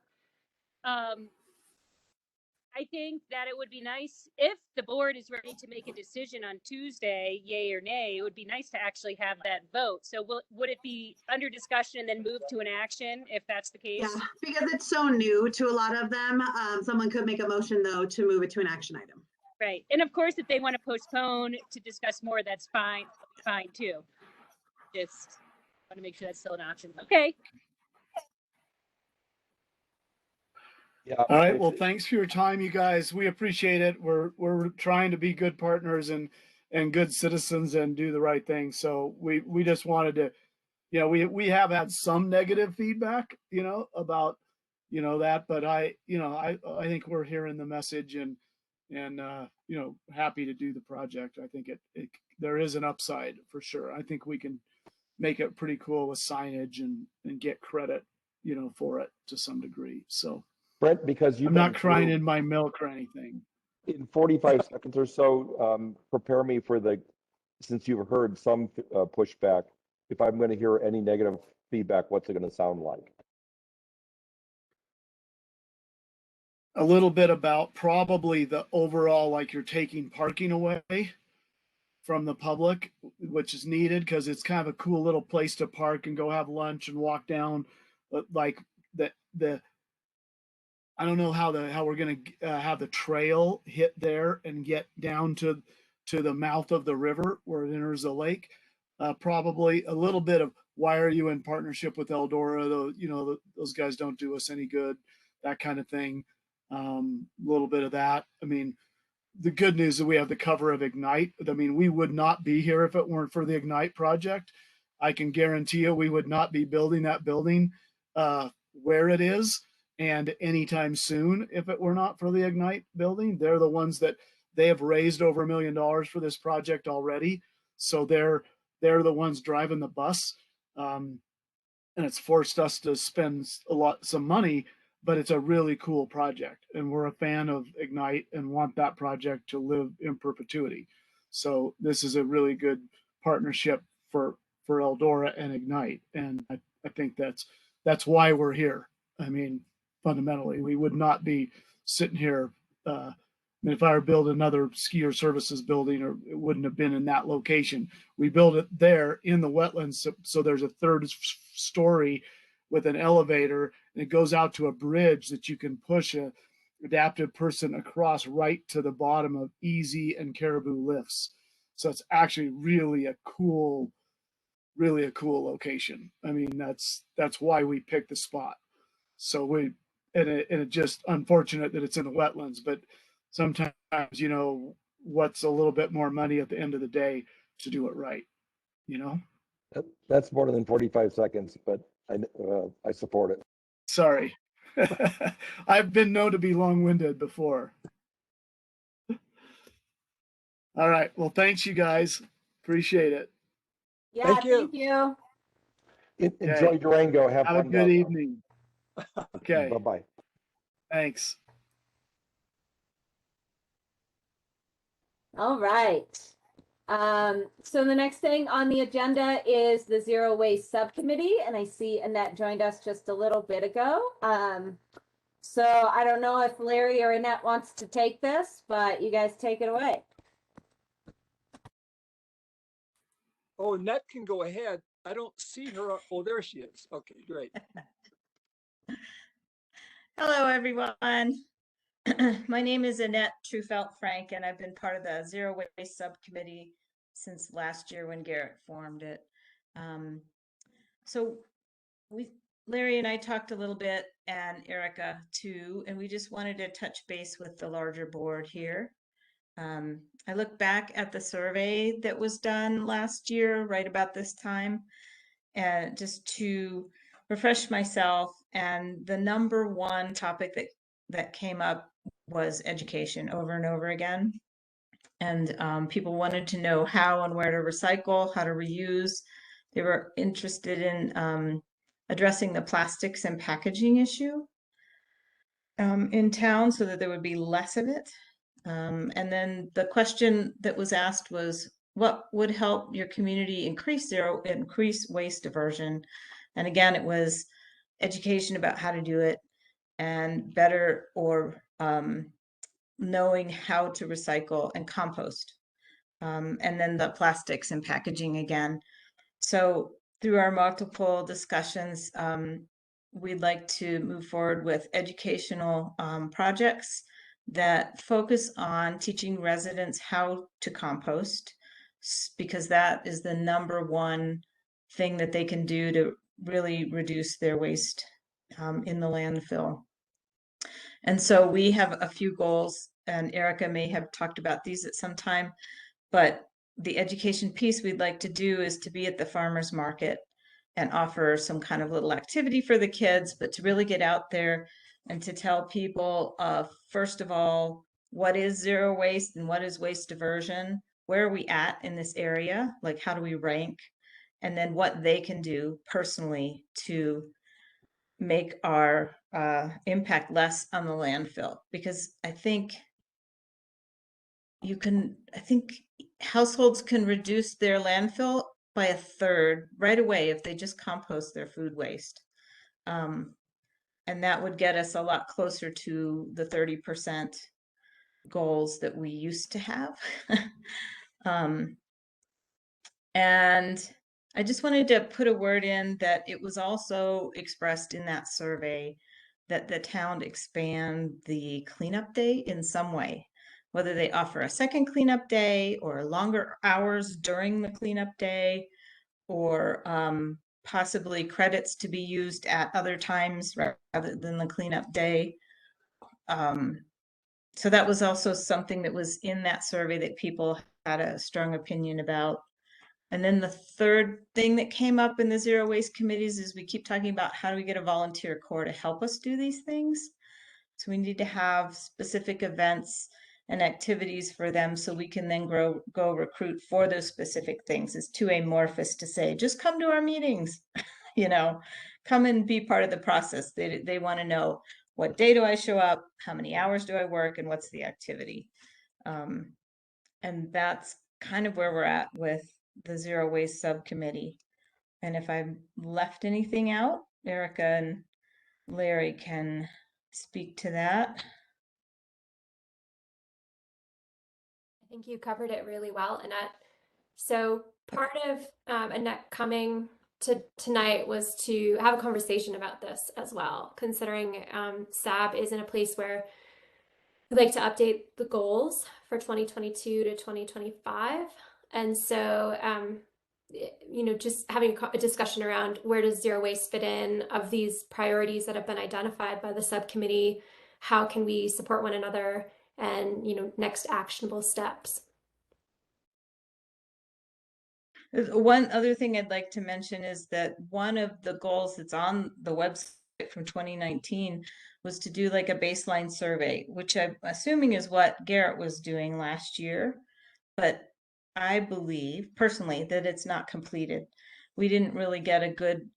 I think that it would be nice if the board is ready to make a decision on Tuesday, yay or nay. It would be nice to actually have that vote. So would it be under discussion and then move to an action if that's the case? Yeah, because it's so new to a lot of them. Someone could make a motion though to move it to an action item. Right. And of course, if they want to postpone to discuss more, that's fine too. Just want to make sure that's still an option. Okay. Yeah. All right. Well, thanks for your time, you guys. We appreciate it. We're trying to be good partners and good citizens and do the right thing. So we just wanted to, we have had some negative feedback, about, that, but I think we're hearing the message and happy to do the project. I think there is an upside for sure. I think we can make it pretty cool with signage and get credit, for it to some degree. So. Brent, because I'm not crying in my milk or anything. In 45 seconds or so, prepare me for since you've heard some pushback, if I'm going to hear any negative feedback, what's it going to sound like? A little bit about probably the overall, like you're taking parking away from the public, which is needed because it's kind of a cool little place to park and go have lunch and walk down, like I don't know how we're going to have the trail hit there and get down to the mouth of the river where it enters the lake. Probably a little bit of why are you in partnership with Eldora? Those guys don't do us any good, that kind of thing. A little bit of that. I mean, the good news is we have the cover of Ignite. I mean, we would not be here if it weren't for the Ignite project. I can guarantee you we would not be building that building where it is and anytime soon if it were not for the Ignite building. They're the ones that they have raised over $1 million for this project already. So they're the ones driving the bus. And it's forced us to spend some money, but it's a really cool project. And we're a fan of Ignite and want that project to live in perpetuity. So this is a really good partnership for Eldora and Ignite. And I think that's why we're here. I mean, fundamentally, we would not be sitting here. If I were building another skier services building, or it wouldn't have been in that location. We built it there in the wetlands. So there's a third story with an elevator, and it goes out to a bridge that you can push a adaptive person across right to the bottom of Easy and Caribou lifts. So it's actually really a cool location. I mean, that's why we picked the spot. So it just unfortunate that it's in the wetlands, but sometimes, you know, what's a little bit more money at the end of the day to do it right, you know? That's more than 45 seconds, but I support it. Sorry. I've been known to be long-winded before. All right. Well, thanks you guys. Appreciate it. Yeah, Thank you. thank you. Enjoy Okay. Durango. Have Have a fun. good evening. Okay. Bye-bye. Thanks. All right. So the next thing on the agenda is the Zero Waste Subcommittee, and I see Annette joined us just a little bit ago. So I don't know if Larry or Annette wants to take this, but you guys take it away. Oh, Annette can go ahead. I don't see her. Oh, there she is. Okay, great. Hello, everyone. My name is Annette Trufelt Frank, and I've been part of the Zero Waste Subcommittee since last year when Garrett formed it. So Larry and I talked a little bit, and Erica too, and we just wanted to touch base with the larger board here. I look back at the survey that was done last year, right about this time, and just to refresh myself, and the number one topic that came up was education over and over again. And people wanted to know how and where to recycle, how to reuse. They were interested in addressing the plastics and packaging issue in town so that there would be less of it. And then the question that was asked was, what would help your community increase waste diversion? And again, it was education about how to do it, and better or knowing how to recycle and compost. And then the plastics and packaging again. So through our multiple discussions, we'd like to move forward with educational projects that focus on teaching residents how to compost, because that is the number one thing that they can do to really reduce their waste in the landfill. And so we have a few goals, and Erica may have talked about these at some time, but the education piece we'd like to do is to be at the farmer's market and offer some kind of little activity for the kids, but to really get out there and to tell people, first of all, what is zero waste and what is waste diversion? Where are we at in this area? Like, how do we rank? And then what they can do personally to make our impact less on the landfill. Because I think households can reduce their landfill by a third right away if they just compost their food waste. And that would get us a lot closer to the 30% goals that we used to have. And I just wanted to put a word in that it was also expressed in that survey that the town expand the cleanup day in some way, whether they offer a second cleanup day or longer hours during the cleanup day, or possibly credits to be used at other times rather than the cleanup day. So that was also something that was in that survey that people had a strong opinion about. And then the third thing that came up in the zero waste committees is we keep talking about how do we get a volunteer corps to help us do these things. So we need to have specific events and activities for them so we can then go recruit for those specific things. It's too amorphous to say, just come to our meetings, you know, come and be part of the process. They want to know, what day do I show up? How many hours do I work? And what's the activity? And that's kind of where we're at with the Zero Waste Subcommittee. And if I've left anything out, Erica and Larry can speak to that. I think you covered it really well, Annette. So part of Annette coming to tonight was to have a conversation about this as well, considering SAB is in a place where we'd like to update the goals for 2022 to 2025. And so, just having a discussion around where does zero waste fit in of these priorities that have been identified by the subcommittee, how can we support one another, and, next actionable steps. One other thing I'd like to mention is that one of the goals that's on the website from 2019 was to do like a baseline survey, which I'm assuming is what Garrett was doing last year. But I believe personally that it's not completed. We didn't really get a good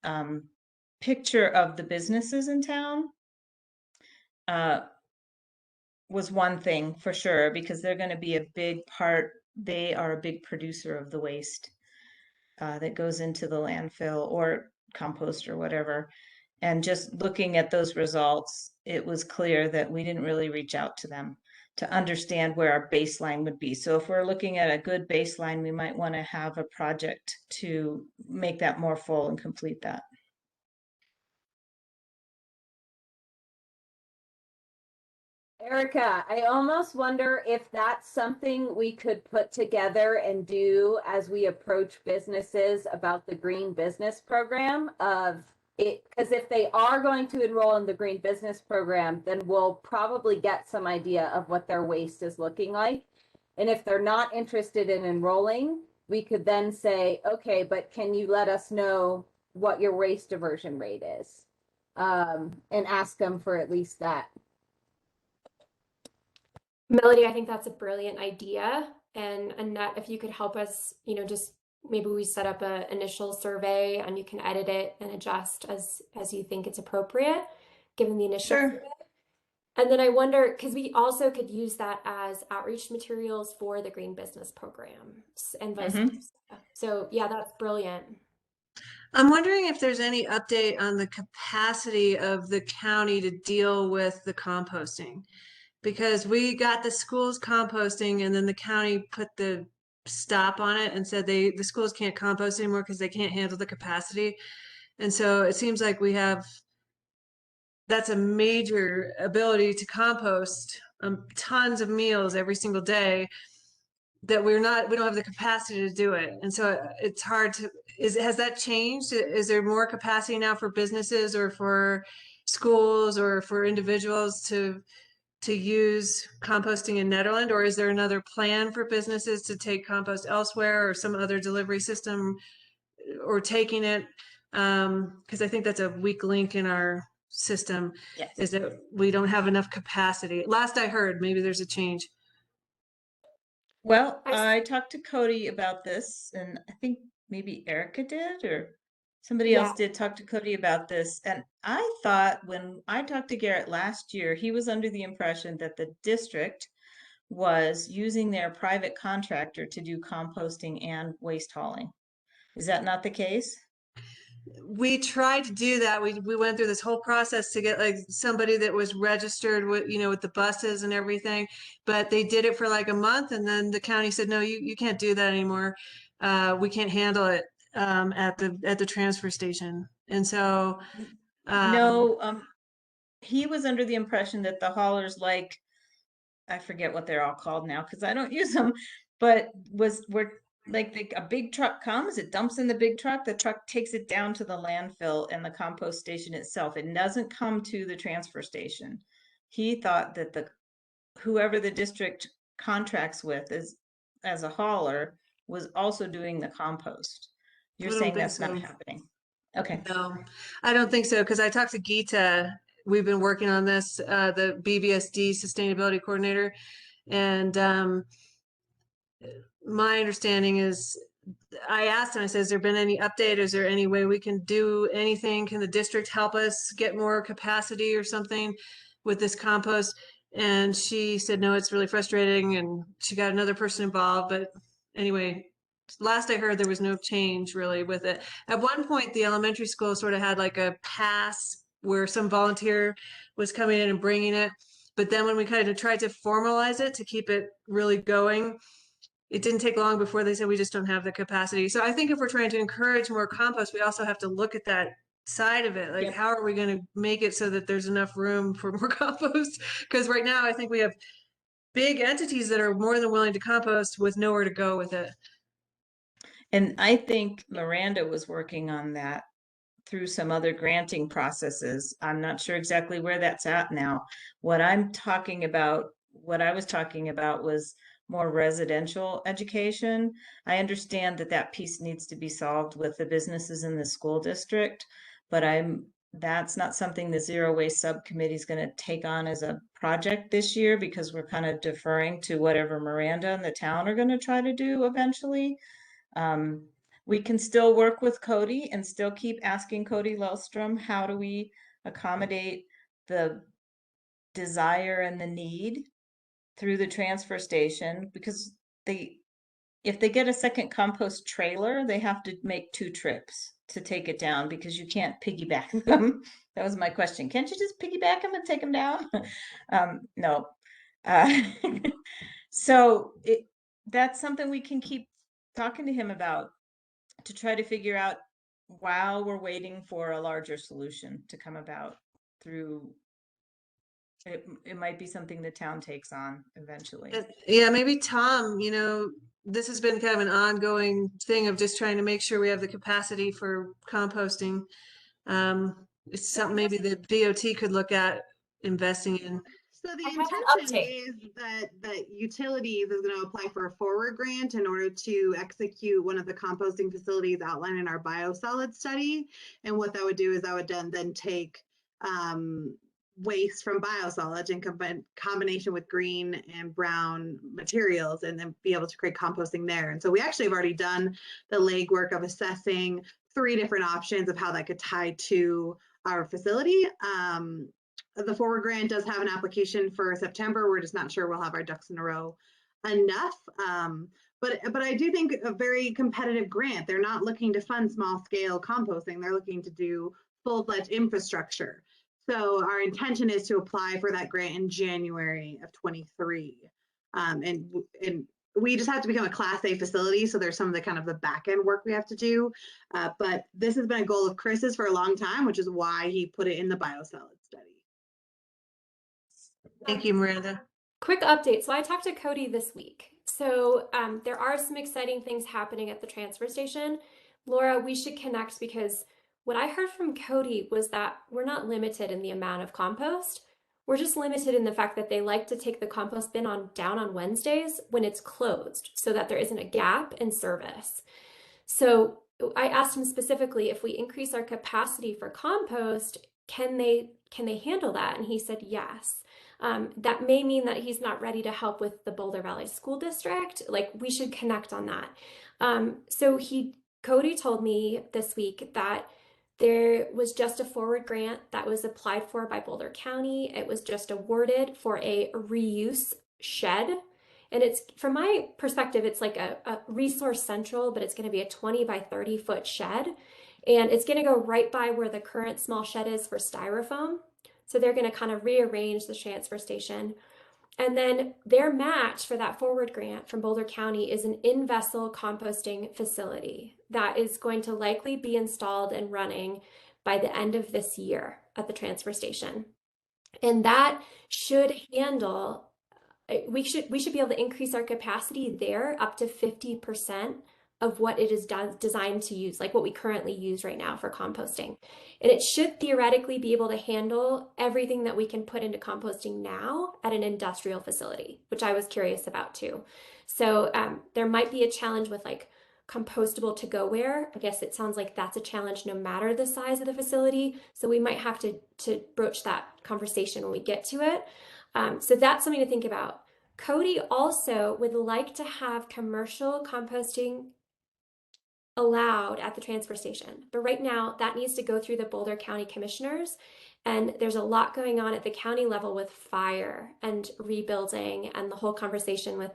picture of the businesses in town. Was one thing for sure, because they're going to be a big part. They are a big producer of the waste that goes into the landfill or compost or whatever. And just looking at those results, it was clear that we didn't really reach out to them to understand where our baseline would be. So if we're looking at a good baseline, we might want to have a project to make that more full and complete that. Erica, I almost wonder if that's something we could put together and do as we approach businesses about the green business program of it, because if they are going to enroll in the green business program, then we'll probably get some idea of what their waste is looking like. And if they're not interested in enrolling, we could then say, okay, but can you let us know what your waste diversion rate is? And ask them for at least that. Melody, I think that's a brilliant idea. And Annette, if you could help us, just maybe we set up an initial survey and you can edit it and adjust as you think it's appropriate, given the initial survey. And then I wonder, because we also could use that as outreach materials for the green business program and vice versa. So yeah, that's brilliant. I'm wondering if there's any update on the capacity of the county to deal with the composting, because we got the schools composting and then the county put the stop on it and said the schools can't compost anymore because they can't handle the capacity. And so it seems like that's a major ability to compost tons of meals every single day that we don't have the capacity to do it. And so it's hard to, has that changed? Is there more capacity now for businesses or for schools or for individuals to use composting in Nederland, or is there another plan for businesses to take compost elsewhere or some other delivery system or taking it? Because I think that's a weak link in our system, is that we don't have enough capacity. Last I heard, maybe there's a change. Well, I talked to Cody about this, and I think maybe Erica did, or somebody else did talk to Cody about this. And I thought when I talked to Garrett last year, he was under the impression that the district was using their private contractor to do composting and waste hauling. Is that not the case? We tried to do that. We went through this whole process to get like somebody that was registered with, with the buses and everything, but they did it for like a month. And then the county said, no, you can't do that anymore. We can't handle it at the transfer station. And so no, he was under the impression that the haulers, like, I forget what they're all called now because I don't use them, but were like a big truck comes, it dumps in the big truck, the truck takes it down to the landfill and the compost station itself. It doesn't come to the transfer station. He thought that whoever the district contracts with as a hauler was also doing the compost. You're saying that's not happening. Okay. No, I don't think so, because I talked to Geeta. We've been working on this, the BBSD Sustainability Coordinator, and my understanding is, I asked him, I said, has there been any update? Is there any way we can do anything? Can the district help us get more capacity or something with this compost? And she said, no, it's really frustrating. And she got another person involved. But anyway, last I heard, there was no change really with it. At one point, the elementary school sort of had like a pass where some volunteer was coming in and bringing it. But then when we kind of tried to formalize it to keep it really going, it didn't take long before they said we just don't have the capacity. So I think if we're trying to encourage more compost, we also have to look at that side of it. Like, how are we going to make it so that there's enough room for more compost? Because right now I think we have big entities that are more than willing to compost with nowhere to go with it. And I think Miranda was working on that through some other granting processes. I'm not sure exactly where that's at now. What I was talking about was more residential education. I understand that piece needs to be solved with the businesses in the school district, but that's not something the zero waste subcommittee is going to take on as a project this year, because we're kind of deferring to whatever Miranda and the town are going to try to do eventually. We can still work with Cody and still keep asking Cody Lellstrom, how do we accommodate the desire and the need through the transfer station? Because if they get a second compost trailer, they have to make 2 trips to take it down, because you can't piggyback them. That was my question. Can't you just piggyback them and take them down? No. So that's something we can keep talking to him about, to try to figure out while we're waiting for a larger solution to come about through. It might be something the town takes on eventually. Yeah, maybe Tom, this has been kind of an ongoing thing of just trying to make sure we have the capacity for composting. It's something maybe the DOT could look at investing in. So the intention is that utilities is going to apply for a forward grant in order to execute one of the composting facilities outlined in our biosolid study. And what that would do is that would then take waste from biosolids in combination with green and brown materials, and then be able to create composting there. And so we actually have already done the legwork of assessing 3 different options of how that could tie to our facility. The forward grant does have an application for September. We're just not sure we'll have our ducks in a row enough. But I do think a very competitive grant. They're not looking to fund small scale composting. They're looking to do full-fledged infrastructure. So our intention is to apply for that grant in January of 23. And we just have to become a Class A facility. So there's some of the kind of the back end work we have to do. But this has been a goal of Chris's for a long time, which is why he put it in the biosolid study. Thank you, Miranda. Quick update. So I talked to Cody this week. So there are some exciting things happening at the transfer station. Laura, we should connect, because what I heard from Cody was that we're not limited in the amount of compost. We're just limited in the fact that they like to take the compost bin down on Wednesdays when it's closed, so that there isn't a gap in service. So I asked him specifically, if we increase our capacity for compost, can they handle that? And he said yes. That may mean that he's not ready to help with the Boulder Valley School District. Like, we should connect on that. Cody told me this week that there was just a forward grant that was applied for by Boulder County. It was just awarded for a reuse shed. And it's, from my perspective, it's like a resource central, but it's going to be a 20 by 30 foot shed. And it's going to go right by where the current small shed is for styrofoam. So they're going to kind of rearrange the transfer station. And then their match for that forward grant from Boulder County is an in-vessel composting facility that is going to likely be installed and running by the end of this year at the transfer station. And that should handle, we should be able to increase our capacity there up to 50% of what it is designed to use, like what we currently use right now for composting. And it should theoretically be able to handle everything that we can put into composting now at an industrial facility, which I was curious about too. So there might be a challenge with like compostable to-go-ware. I guess it sounds like that's a challenge no matter the size of the facility. So we might have to broach that conversation when we get to it. So that's something to think about. Cody also would like to have commercial composting allowed at the transfer station. But right now that needs to go through the Boulder County commissioners. And there's a lot going on at the county level with fire and rebuilding and the whole conversation with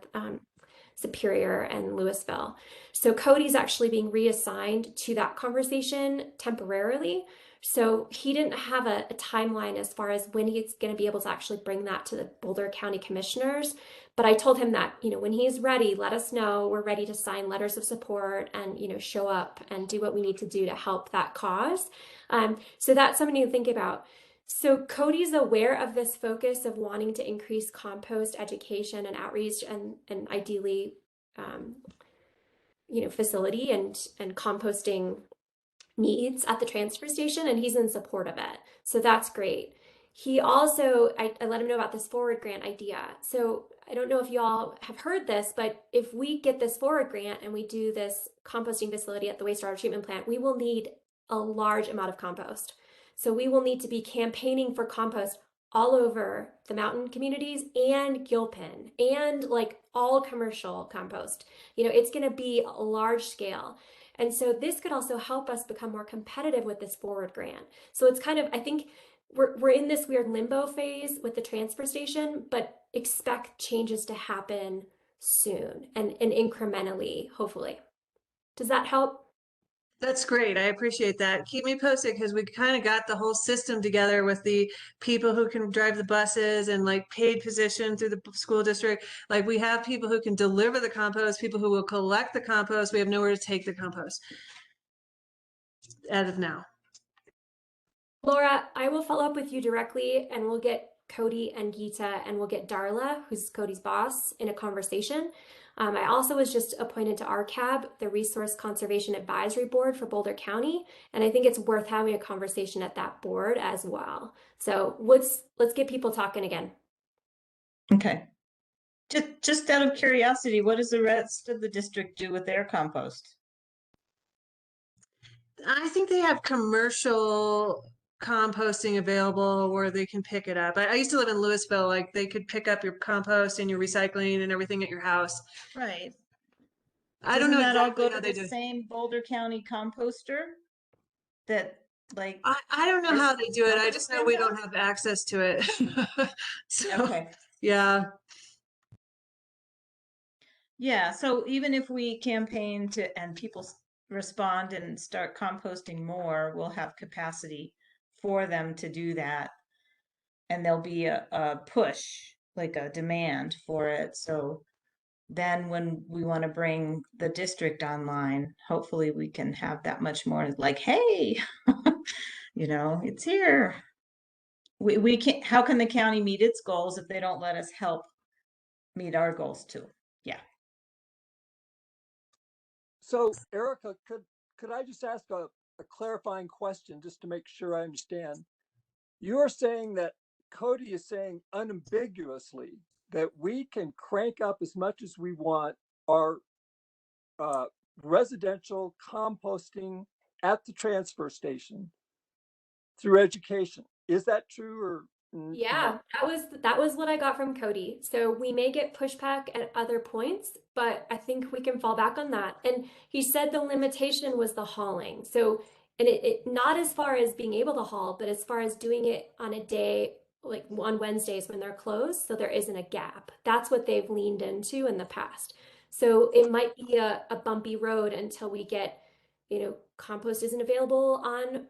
Superior and Louisville. So Cody's actually being reassigned to that conversation temporarily. So he didn't have a timeline as far as when he's going to be able to actually bring that to the Boulder County commissioners. But I told him that, when he's ready, let us know. We're ready to sign letters of support and, show up and do what we need to do to help that cause. So that's something to think about. So Cody's aware of this focus of wanting to increase compost education and outreach and ideally, facility and composting needs at the transfer station, and he's in support of it. So that's great. He also, I let him know about this forward grant idea. So I don't know if y'all have heard this, but if we get this forward grant and we do this composting facility at the wastewater treatment plant, we will need a large amount of compost. So we will need to be campaigning for compost all over the mountain communities and Gilpin and like all commercial compost. It's going to be a large scale. And so this could also help us become more competitive with this forward grant. So it's kind of, I think we're in this weird limbo phase with the transfer station, but expect changes to happen soon and incrementally, hopefully. Does that help? That's great. I appreciate that. Keep me posted because we kind of got the whole system together with the people who can drive the buses and like paid position through the school district. Like we have people who can deliver the compost, people who will collect the compost. We have nowhere to take the compost as of now. Laura, I will follow up with you directly and we'll get Cody and Geeta and we'll get Darla, who's Cody's boss, in a conversation. I also was just appointed to RCAB, the Resource Conservation Advisory Board for Boulder County, and I think it's worth having a conversation at that board as well. So let's get people talking again. Okay. Just out of curiosity, what does the rest of the district do with their compost? I think they have commercial composting available where they can pick it up. I used to live in Louisville, like they could pick up your compost and your recycling and everything at your house. Right. I don't know Doesn't that all exactly go how to they the do. same Boulder County composter that like I don't know how they do it. I just know we does? don't have access to it. So, Okay. yeah. Yeah, so even if we campaign to and people respond and start composting more, we'll have capacity for them to do that. And there'll be a push, like a demand for it. So then when we want to bring the district online, hopefully we can have that much more like, hey, it's here. We can't, how can the county meet its goals if they don't let us help meet our goals too? Yeah. So Erica, could I just ask a clarifying question just to make sure I understand? You're saying that Cody is saying unambiguously that we can crank up as much as we want our residential composting at the transfer station through education. Is that true or Yeah, that was what I got from Cody. So we may get pushback at other points, but I think we can fall back on that. And he said the limitation was the hauling. So, and it not as far as being able to haul, but as far as doing it on a day like on Wednesdays when they're closed, so there isn't a gap. That's what they've leaned into in the past. So it might be a bumpy road until we get, compost isn't available on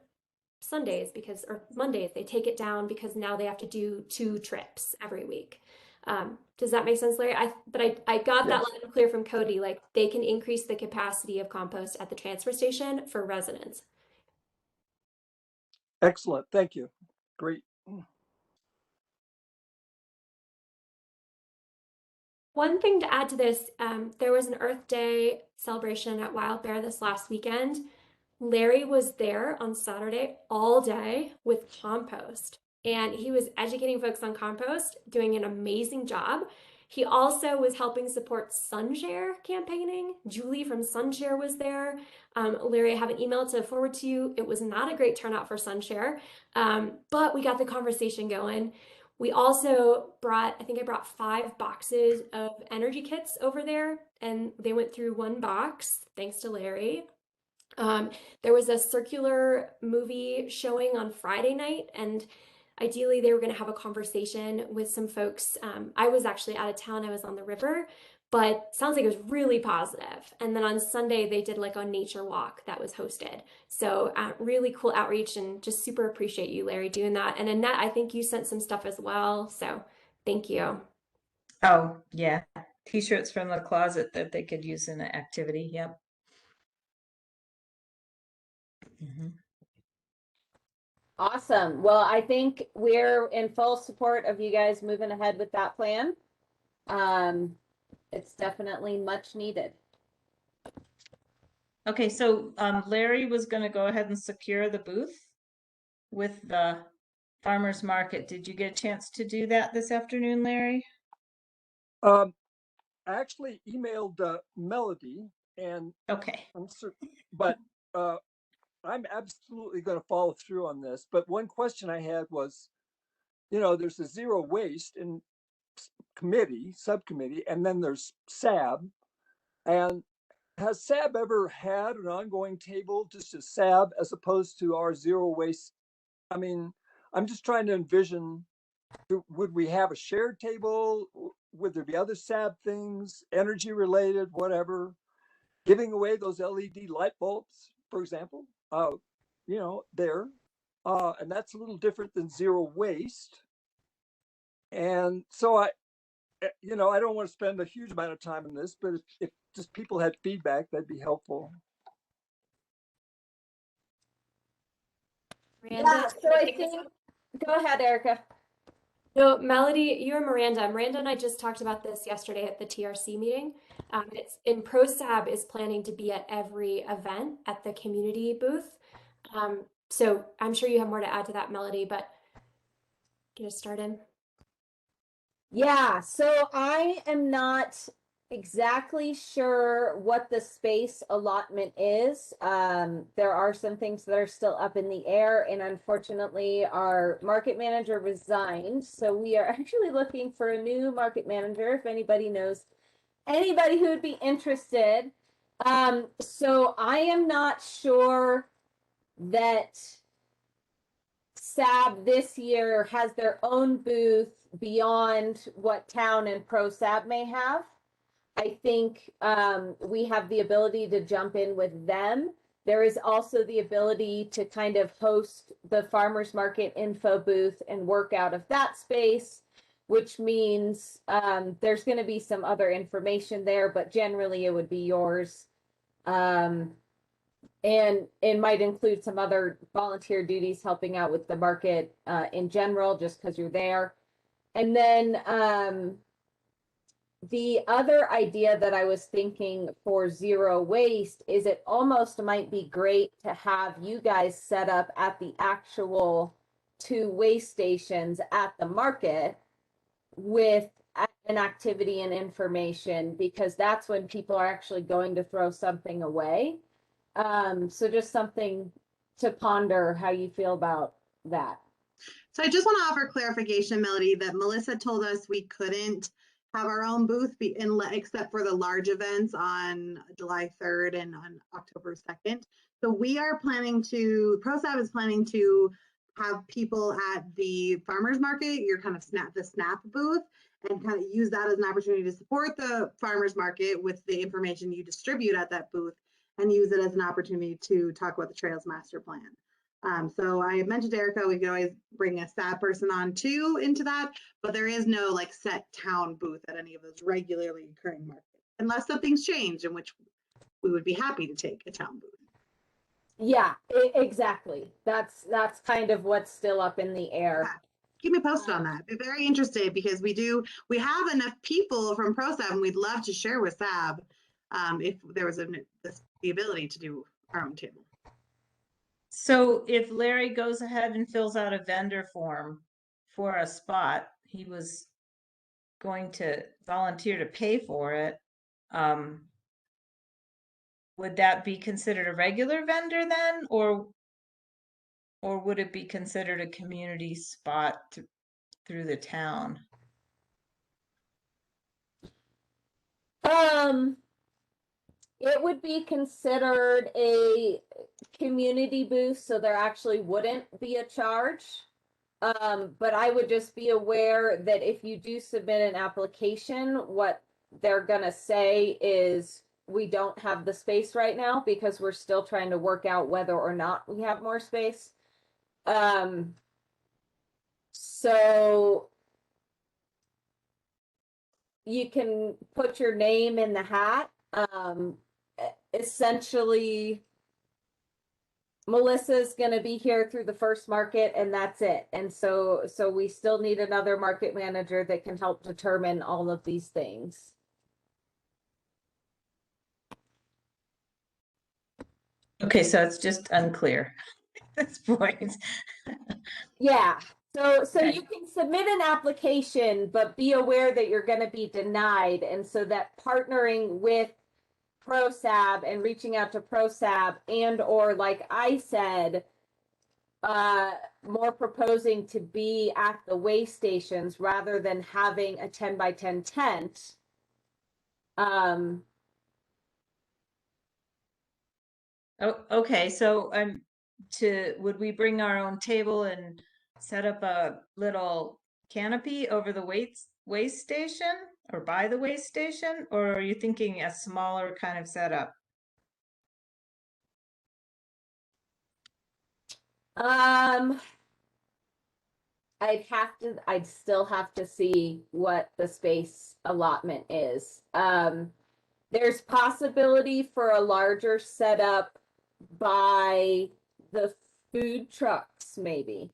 Sundays or Mondays, they take it down because now they have to do 2 trips every week. Does that make sense, Larry? I got that line clear from Cody, like they can increase the capacity of compost at the transfer station for residents. Excellent, thank you. Great. One thing to add to this, there was an Earth Day celebration at Wild Bear this last weekend. Larry was there on Saturday all day with compost, and he was educating folks on compost, doing an amazing job. He also was helping support Sunshare campaigning. Julie from Sunshare was there. Larry, I have an email to forward to you. It was not a great turnout for Sunshare, but we got the conversation going. We also I think I brought 5 boxes of energy kits over there, and they went through 1 box, thanks to Larry. There was a circular movie showing on Friday night, and ideally they were going to have a conversation with some folks. I was actually out of town. I was on the river, but sounds like it was really positive. And then on Sunday, they did like a nature walk that was hosted. So really cool outreach, and just super appreciate you, Larry, doing that. And Annette, I think you sent some stuff as well. So thank you. Oh, yeah. T-shirts from the closet that they could use in an activity. Yep. Awesome. Well, I think we're in full support of you guys moving ahead with that plan. It's definitely much needed. Okay, so Larry was going to go ahead and secure the booth with the farmers market. Did you get a chance to do that this afternoon, Larry? I actually emailed Melody, and Okay. I'm certain, but I'm absolutely going to follow through on this. But one question I had was, there's a zero waste in subcommittee, and then there's SAB. And has SAB ever had an ongoing table, just as SAB, as opposed to our zero waste? I mean, I'm just trying to envision, would we have a shared table? Would there be other SAB things, energy related, whatever? Giving away those LED light bulbs, for example, there. And that's a little different than zero waste. And so I don't want to spend a huge amount of time on this, but if just people had feedback, that'd be helpful. Miranda, Yeah, so I think, go ahead, Erica. no, Melody, you and Miranda. Miranda and I just talked about this yesterday at the TRC meeting. It's in ProSab is planning to be at every event at the community booth. So I'm sure you have more to add to that, Melody, but get us started. Yeah, so I am not exactly sure what the space allotment is. There are some things that are still up in the air, and unfortunately, our market manager resigned. So we are actually looking for a new market manager. If anybody knows anybody who would be interested. So I am not sure that SAB this year has their own booth beyond what Town and ProSab may have. I think we have the ability to jump in with them. There is also the ability to kind of host the farmers market info booth and work out of that space, which means there's going to be some other information there, but generally it would be yours. And it might include some other volunteer duties helping out with the market in general, just because you're there. And then the other idea that I was thinking for zero waste is it almost might be great to have you guys set up at the actual 2 waste stations at the market with an activity and information, because that's when people are actually going to throw something away. So just something to ponder how you feel about that. So I just want to offer clarification, Melody, that Melissa told us we couldn't have our own booth except for the large events on July 3rd and on October 2nd. So we are planning to, ProSab is planning to have people at the farmers market, your kind of the SNAP booth, and kind of use that as an opportunity to support the farmers market with the information you distribute at that booth, and use it as an opportunity to talk about the Trails Master Plan. So I mentioned to Erica, we could always bring a SAB person on too into that, but there is no like set town booth at any of those regularly occurring markets, unless something's changed, in which we would be happy to take a town booth. Yeah, exactly. That's kind of what's still up in the air. Yeah. Keep me posted on that. I'd be very interested, because we have enough people from ProSab, and we'd love to share with SAB if there was the ability to do our own table. So if Larry goes ahead and fills out a vendor form for a spot, he was going to volunteer to pay for it. Would that be considered a regular vendor then, or would it be considered a community spot through the town? It would be considered a community booth, so there actually wouldn't be a charge. But I would just be aware that if you do submit an application, what they're gonna say is we don't have the space right now because we're still trying to work out whether or not we have more space. So you can put your name in the hat. Essentially, Melissa's gonna be here through the first market and that's it. And so we still need another market manager that can help determine all of these things. Okay, so it's just unclear at this point. Yeah. So Okay. you can submit an application, but be aware that you're going to be denied. And so that partnering with ProSab and reaching out to ProSab and or like I said, more proposing to be at the way stations rather than having a 10 by 10 tent. Oh, okay, so would we bring our own table and set up a little canopy over the waste station or by the waste station? Or are you thinking a smaller kind of setup? I'd still have to see what the space allotment is. There's possibility for a larger setup by the food trucks, maybe.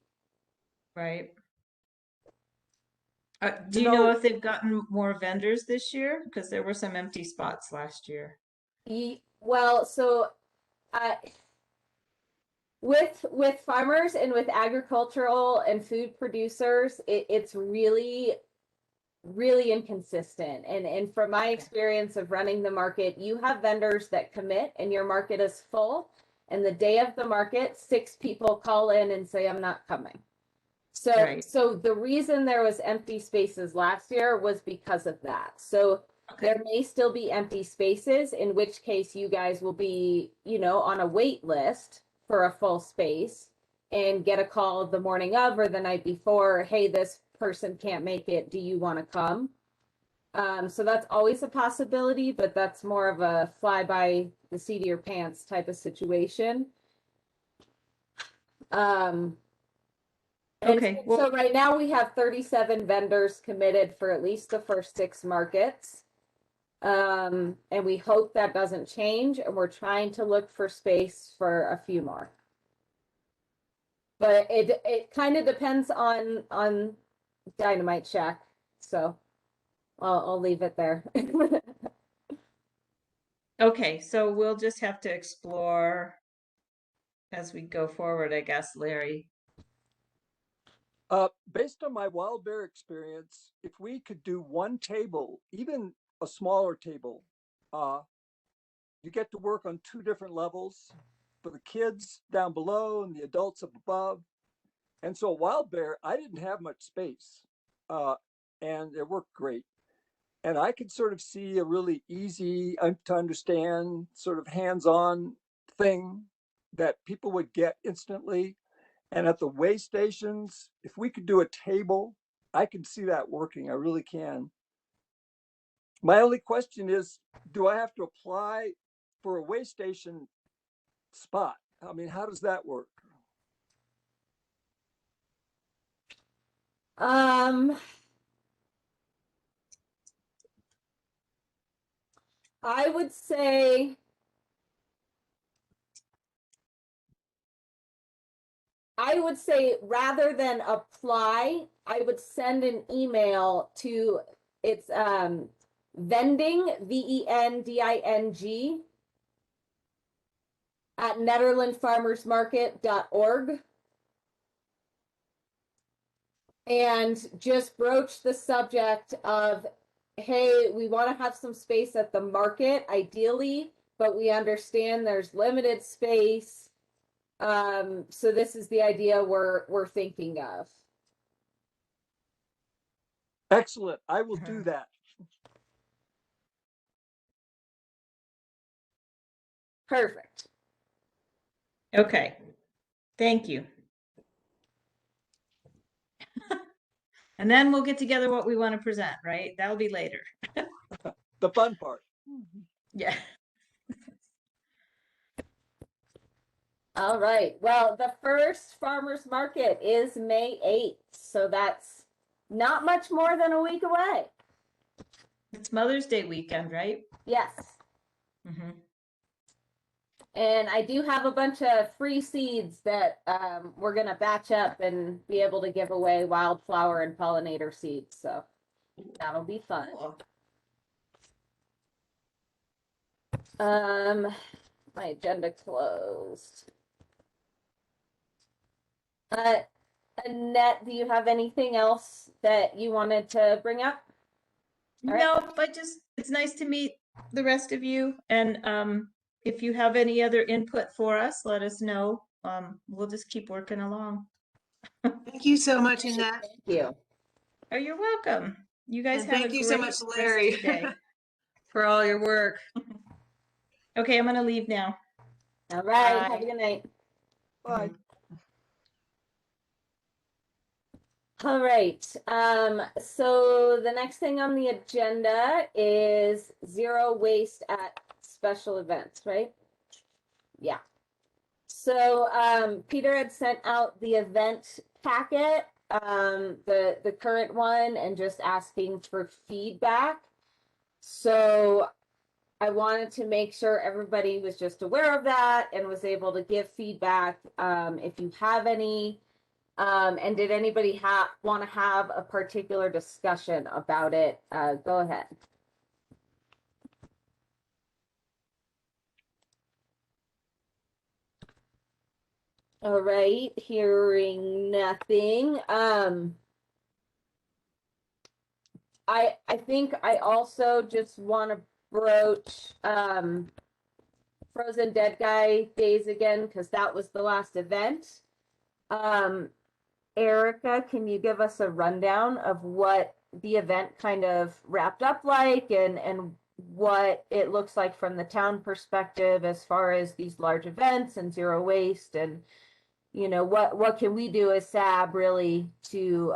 Right. Do you know if they've gotten more vendors this year? Because there were some empty spots last year. Well, so with farmers and with agricultural and food producers, it's really inconsistent. And from my experience of running the market, you have vendors that commit and your market is full. And the day of the market, 6 people call in and say, I'm not coming. So, Right. so the reason there was empty spaces last year was because of that. So there may still be empty spaces, in which case you guys will be, on a wait list for a full space and get a call the morning of or the night before, hey, this person can't make it. Do you want to come? So that's always a possibility, but that's more of a fly by the seat of your pants type of situation. Okay. Well, So right now we have 37 vendors committed for at least the first 6 markets. And we hope that doesn't change, and we're trying to look for space for a few more. But it kind of depends on Dynamite Shack. So I'll leave it there. okay, so we'll just have to explore as we go forward, I guess, Larry. Based on my wild bear experience, if we could do one table, even a smaller table, you get to work on 2 different levels for the kids down below and the adults up above. And so wild bear, I didn't have much space, and it worked great. And I could sort of see a really easy to understand sort of hands-on thing that people would get instantly. And at the way stations, if we could do a table, I can see that working. I really can. My only question is, do I have to apply for a way station spot? I mean, how does that work? I would say rather than apply, I would send an email to it's vending VENDING at NederlandFarmersMarket.org and just broach the subject of, hey, we want to have some space at the market ideally, but we understand there's limited space. So this is the idea we're thinking of. Excellent. I will do that. Perfect. Okay. Thank you. And then we'll get together what we want to present, right? That'll be later. The fun part. Yeah. All right. Well, the first farmers market is May 8th. So that's not much more than a week away. It's Mother's Day weekend, right? Yes. Mm-hmm. And I do have a bunch of free seeds that we're gonna batch up and be able to give away, wildflower and pollinator seeds. So that'll be fun. Cool. My agenda closed. Annette, do you have anything else that you wanted to bring up? All right. No, but just, it's nice to meet the rest of you. And if you have any other input for us, let us know. We'll just keep working along. Thank you so much, Annette. Thank you. Oh, you're welcome. You guys And have thank a you so great much, rest Larry, of your day. for all your work. Okay, I'm gonna leave now. All right. Bye. Have a good night. Bye. All right. So the next thing on the agenda is zero waste at special events, right? Yeah. So Peter had sent out the event packet, the current one, and just asking for feedback. So I wanted to make sure everybody was just aware of that and was able to give feedback if you have any. And did anybody want to have a particular discussion about it? Go ahead. All right, hearing nothing. I think I also just want to broach Frozen Dead Guy Days again, because that was the last event. Erica, can you give us a rundown of what the event kind of wrapped up like and what it looks like from the town perspective as far as these large events and zero waste, and you know, what can we do as SAB really to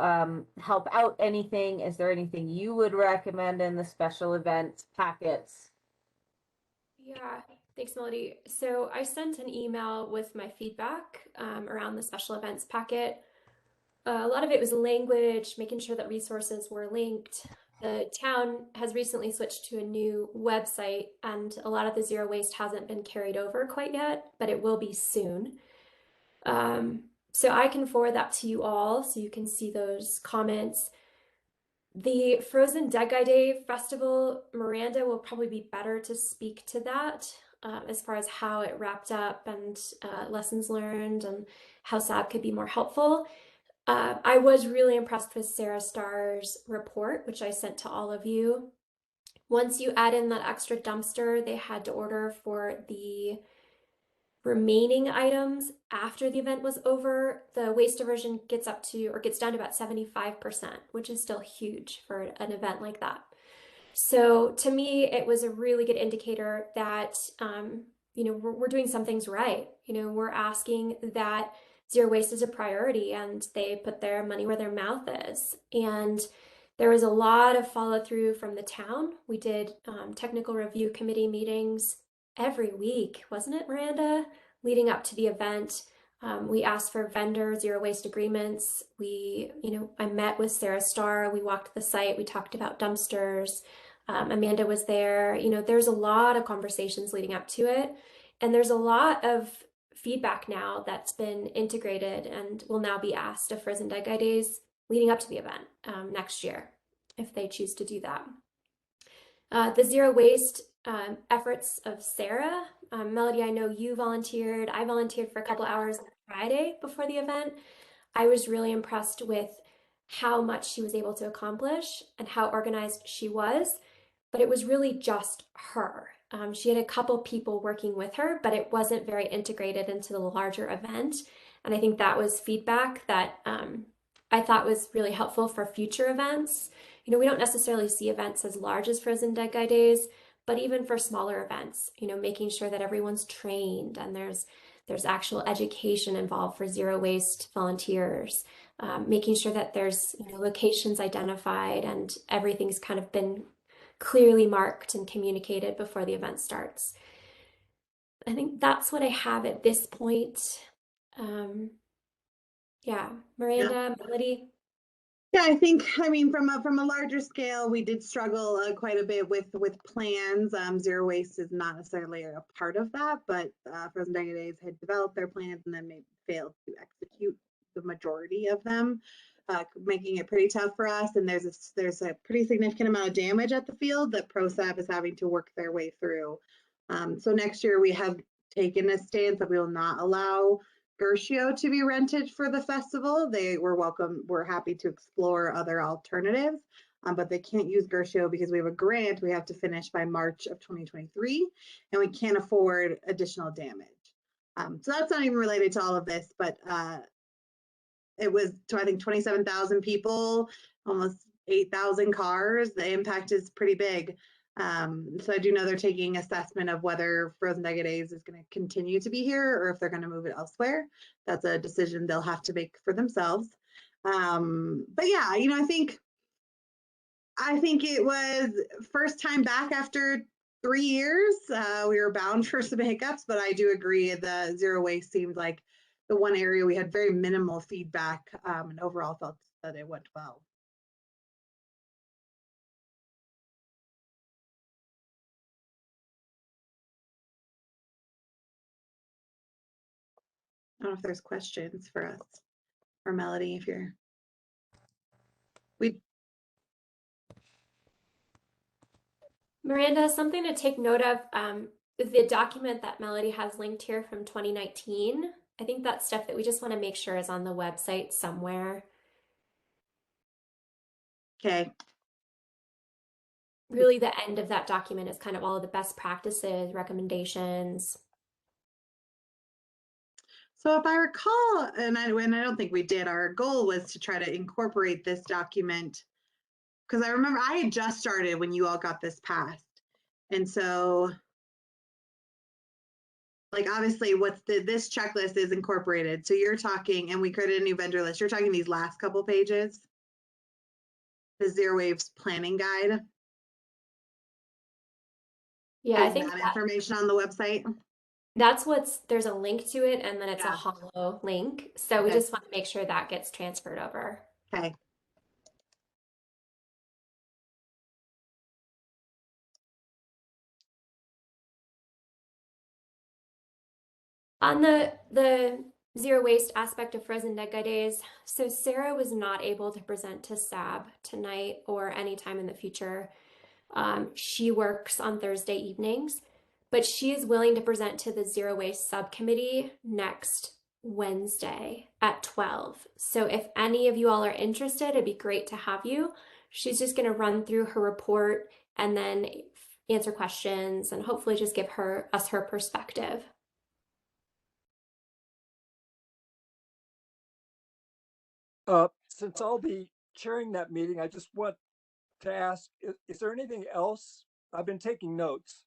help out anything? Is there anything you would recommend in the special event packets? Yeah, thanks, Melody. So I sent an email with my feedback around the special events packet. A lot of it was language, making sure that resources were linked. The town has recently switched to a new website, and a lot of the zero waste hasn't been carried over quite yet, but it will be soon. So I can forward that to you all so you can see those comments. The Frozen Dead Guy Day Festival, Miranda will probably be better to speak to that as far as how it wrapped up and lessons learned and how SAB could be more helpful. I was really impressed with Sarah Starr's report, which I sent to all of you. Once you add in that extra dumpster, they had to order for the remaining items after the event was over. The waste diversion gets up to, or gets down to about 75%, which is still huge for an event like that. So to me, it was a really good indicator that, you know, we're doing some things right. You know, we're asking that zero waste is a priority and they put their money where their mouth is. And there was a lot of follow through from the town. We did technical review committee meetings every week, wasn't it, Miranda? Leading up to the event. We asked for vendor zero waste agreements. I met with Sarah Starr. We walked the site. We talked about dumpsters. Amanda was there. You know, there's a lot of conversations leading up to it. And there's a lot of feedback now that's been integrated and will now be asked of Frozen Dead Guy Days leading up to the event next year, if they choose to do that. The zero waste efforts of Sarah. Melody, I know you volunteered. I volunteered for a couple hours on Friday before the event. I was really impressed with how much she was able to accomplish and how organized she was, but it was really just her. She had a couple people working with her, but it wasn't very integrated into the larger event. And I think that was feedback that I thought was really helpful for future events. You know, we don't necessarily see events as large as Frozen Dead Guy Days, but even for smaller events, you know, making sure that everyone's trained and there's actual education involved for zero waste volunteers, making sure that there's, you know, locations identified and everything's kind of been clearly marked and communicated before the event starts. I think that's what I have at this point. Yeah, Miranda, Melody. Yeah, I think, I mean, from a larger scale, we did struggle quite a bit with plans. Zero waste is not necessarily a part of that, but Frozen Dega Days had developed their plans and then failed to execute the majority of them, making it pretty tough for us. And there's a pretty significant amount of damage at the field that ProSab is having to work their way through. So next year we have taken a stance that we will not allow Gershio to be rented for the festival. They were welcome. We're happy to explore other alternatives, but they can't use Gershio because we have a grant we have to finish by March of 2023, and we can't afford additional damage. So that's not even related to all of this, but it was, I think, 27,000 people, almost 8,000 cars. The impact is pretty big. So I do know they're taking assessment of whether Frozen Dega Days is going to continue to be here or if they're going to move it elsewhere. That's a decision they'll have to make for themselves. But yeah, you know, I think it was first time back after 3 years. We were bound for some hiccups, but I do agree the zero waste seemed like the one area we had very minimal feedback, and overall felt that it went well. I don't know if there's questions for us or Melody, if you're. Miranda, something to take note of, the document that Melody has linked here from 2019, I think that's stuff that we just want to make sure is on the website somewhere. Okay. Really, the end of that document is kind of all of the best practices, recommendations. So if I recall, and I don't think we did, our goal was to try to incorporate this document, because I remember I had just started when you all got this passed. And so, like, obviously this checklist is incorporated. So you're talking, and we created a new vendor list. You're talking these last couple pages, the Zero Waves planning guide. Yeah, I think that information on the website. That's there's a link to it, and then it's a hollow link. So we just want to make sure that gets transferred over. Okay. On the zero waste aspect of Frozen Dega Days, so Sarah was not able to present to SAB tonight or anytime in the future. She works on Thursday evenings, but she is willing to present to the Zero Waste Subcommittee next Wednesday at 12. So if any of you all are interested, it'd be great to have you. She's just going to run through her report and then answer questions and hopefully just give us her perspective. Since I'll be chairing that meeting, I just want to ask, is there anything else? I've been taking notes.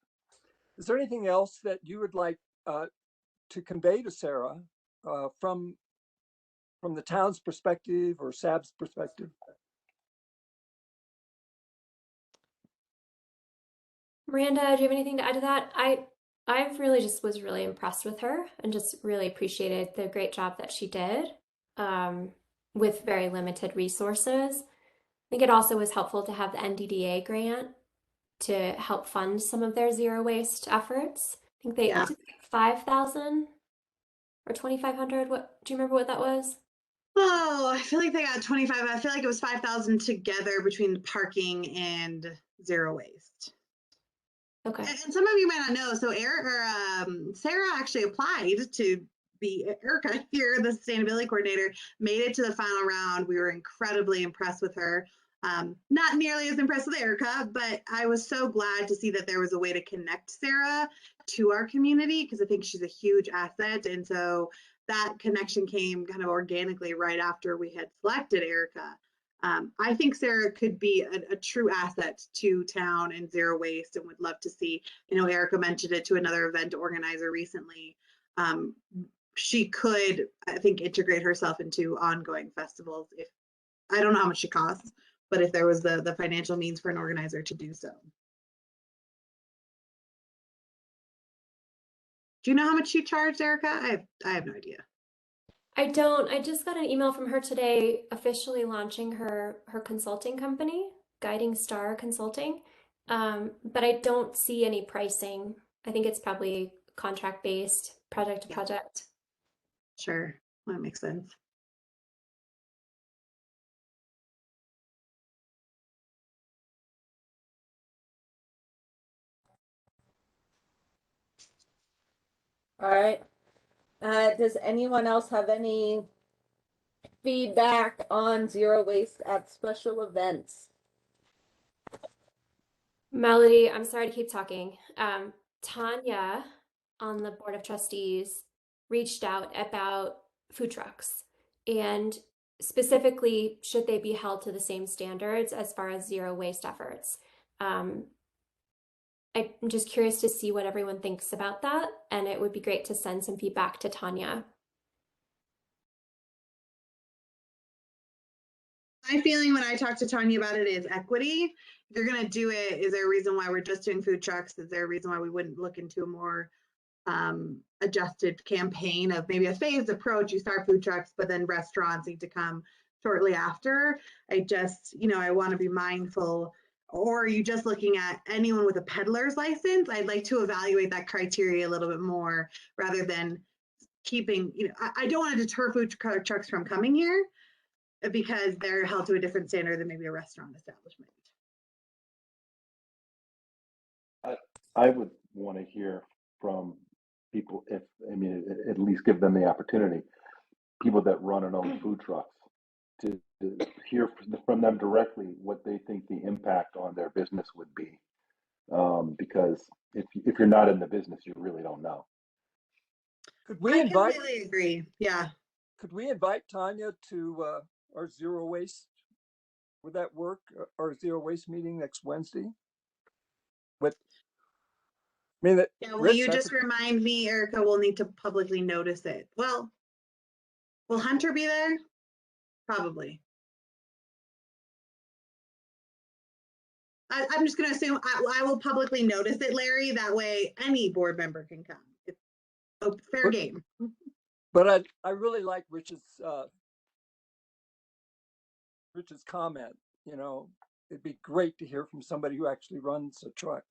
Is there anything else that you would like to convey to Sarah from the town's perspective or SAB's perspective? Miranda, do you have anything to add to that? I really just was really impressed with her and just really appreciated the great job that she did with very limited resources. I think it also was helpful to have the NDDA grant to help fund some of their zero waste efforts. I think they did 5,000 or 2,500. What do you remember what that was? Oh, I feel like they got 25. I feel like it was 5,000 together between parking and zero waste. Okay. And some of you might not know. So Sarah actually applied to be Erica here, the sustainability coordinator, made it to the final round. We were incredibly impressed with her. Not nearly as impressed with Erica, but I was so glad to see that there was a way to connect Sarah to our community because I think she's a huge asset. And so that connection came kind of organically right after we had selected Erica. I think Sarah could be a true asset to town and zero waste and would love to see, Erica mentioned it to another event organizer recently. She could, I think, integrate herself into ongoing festivals. If I don't know how much she costs, but if there was the financial means for an organizer to do so. Do you know how much she charged, Erica? I have no idea. I don't. I just got an email from her today officially launching her consulting company, Guiding Star Consulting. But I don't see any pricing. I think it's probably contract based, project to Yeah. project. Sure, that makes sense. All right. Does anyone else have any feedback on zero waste at special events? Melody, I'm sorry to keep talking. Tanya on the Board of Trustees reached out about food trucks and specifically, should they be held to the same standards as far as zero waste efforts? I'm just curious to see what everyone thinks about that, and it would be great to send some feedback to Tanya. My feeling when I talk to Tanya about it is equity. If you're going to do it, is there a reason why we're just doing food trucks? Is there a reason why we wouldn't look into a more adjusted campaign of maybe a phased approach? You start food trucks, but then restaurants need to come shortly after. I just, I want to be mindful. Or are you just looking at anyone with a peddler's license? I'd like to evaluate that criteria a little bit more rather than keeping, I don't want to deter food trucks from coming here because they're held to a different standard than maybe a restaurant establishment. I would want to hear from people, at least give them the opportunity, people that run and own food trucks, to hear from them directly what they think the impact on their business would be. Because if you're not in the business, you really don't know. Could we invite? I completely agree. Yeah. Could we invite Tanya to our zero waste? Would that work? Our zero waste meeting next Wednesday? Yeah, will you just remind me, Erica, we'll need to publicly notice it. Well, will Hunter be there? Probably. I'm just going to assume I will publicly notice it, Larry. That way any board member can come. It's a fair game. But I really like Rich's comment. It'd be great to hear from somebody who actually runs a truck.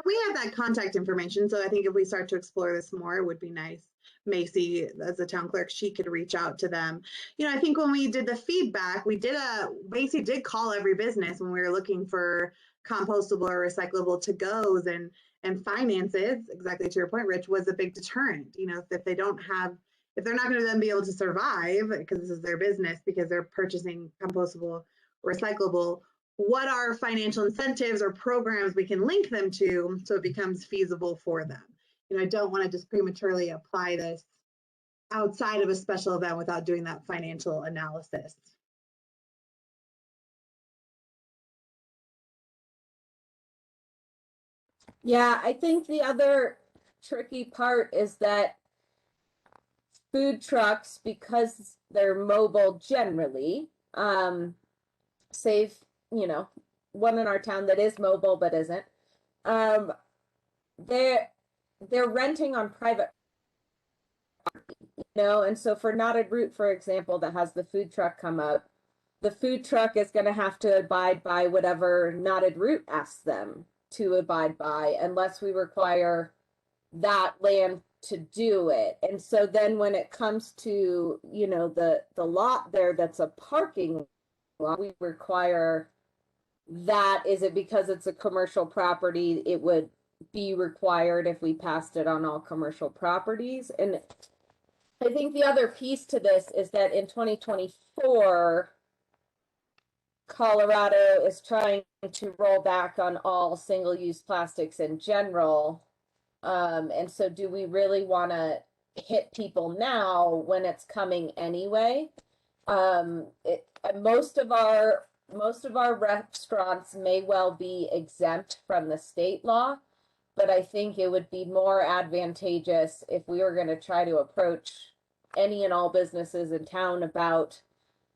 We have that contact information, so I think if we start to explore this more, it would be nice. Macy, as the town clerk, she could reach out to them. I think when we did the feedback, Macy did call every business when we were looking for compostable or recyclable to-goes, and finances, exactly to your point, Rich, was a big deterrent. If they don't have, if they're not going to then be able to survive because this is their business, because they're purchasing compostable, recyclable, what are financial incentives or programs we can link them to so it becomes feasible for them? I don't want to just prematurely apply this outside of a special event without doing that financial analysis. Yeah, I think the other tricky part is that food trucks, because they're mobile generally, save, one in our town that is mobile but isn't, they're renting on private, and so for Knotted Root, for example, that has the food truck come up, the food truck is going to have to abide by whatever Knotted Root asks them to abide by, unless we require that land to do it. And so then when it comes to, the lot there that's a parking lot, we require that. Is it because it's a commercial property? It would be required if we passed it on all commercial properties. And I think the other piece to this is that in 2024, Colorado is trying to roll back on all single-use plastics in general. And so do we really want to hit people now when it's coming anyway? Most of our restaurants may well be exempt from the state law, but I think it would be more advantageous if we were going to try to approach any and all businesses in town about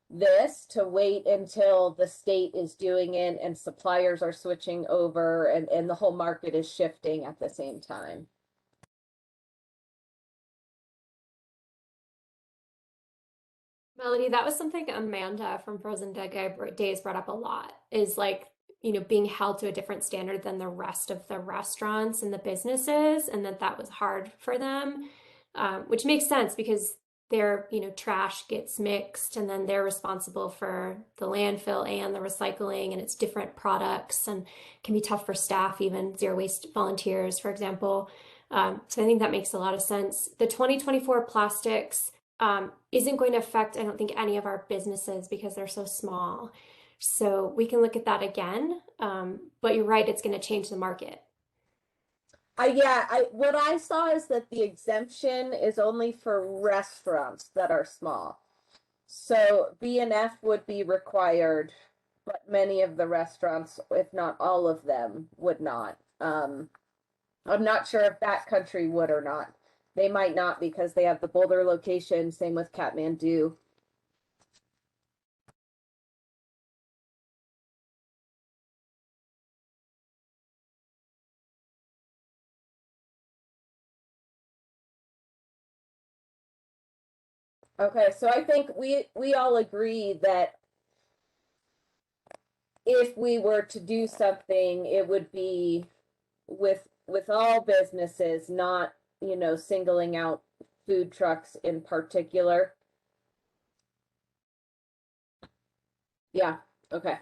this, to wait until the state is doing it and suppliers are switching over and the whole market is shifting at the same time. Melody, that was something Amanda from Frozen Days brought up a lot, is like, being held to a different standard than the rest of the restaurants and the businesses, and that was hard for them, which makes sense because their, trash gets mixed and then they're responsible for the landfill and the recycling, and it's different products and can be tough for staff, even zero waste volunteers, for example. So I think that makes a lot of sense. The 2024 plastics isn't going to affect, I don't think, any of our businesses because they're so small. So we can look at that again. But you're right, it's going to change the market. What I saw is that the exemption is only for restaurants that are small. So B&F would be required, but many of the restaurants, if not all of them, would not. I'm not sure if Backcountry would or not. They might not because they have the Boulder location, same with Kathmandu. Okay, so I think we all agree that if we were to do something, it would be with all businesses, not, singling out food trucks in particular. Yeah, okay.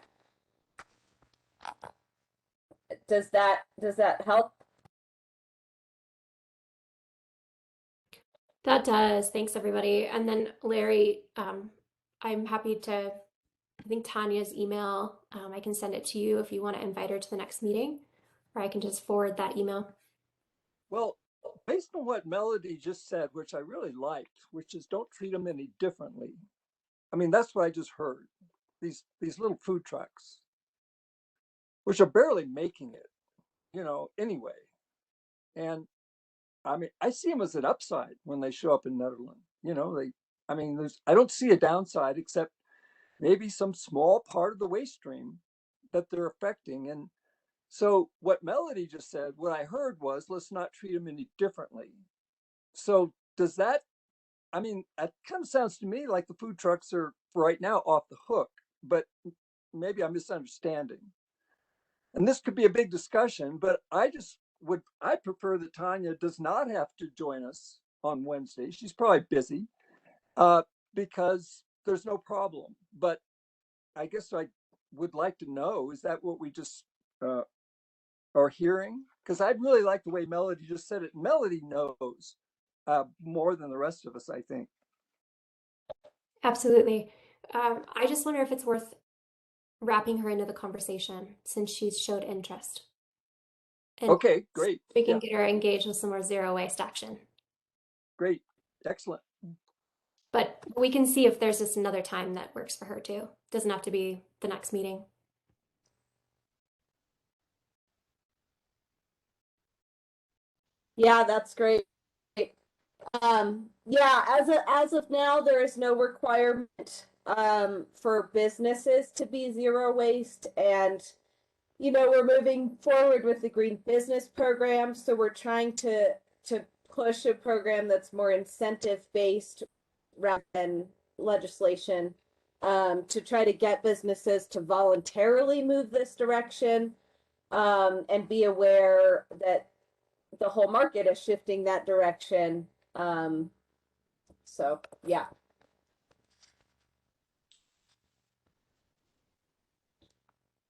Does that help? That does. Thanks, everybody. And then Larry, I'm happy to, I think Tanya's email, I can send it to you if you want to invite her to the next meeting, or I can just forward that email. Well, based on what Melody just said, which I really liked, which is don't treat them any differently. I mean, that's what I just heard. These little food trucks, which are barely making it, anyway. And I mean, I see them as an upside when they show up in Nederland. I don't see a downside except maybe some small part of the waste stream that they're affecting. And so what Melody just said, what I heard was, let's not treat them any differently. So does that, I mean, it kind of sounds to me like the food trucks are right now off the hook, but maybe I'm misunderstanding. And this could be a big discussion, but I prefer that Tanya does not have to join us on Wednesday. She's probably busy because there's no problem. But I guess I would like to know, is that what we just are hearing? Because I'd really like the way Melody just said it. Melody knows more than the rest of us, I think. Absolutely. I just wonder if it's worth wrapping her into the conversation since she's showed interest. And okay, great. We can get her engaged with some more zero waste action. Great. Excellent. But we can see if there's just another time that works for her too. Doesn't have to be the next meeting. Yeah, that's great. Yeah, as of now, there is no requirement for businesses to be zero waste, and we're moving forward with the Green Business Program, so we're trying to push a program that's more incentive based rather than legislation, to try to get businesses to voluntarily move this direction, and be aware that the whole market is shifting that direction. So yeah.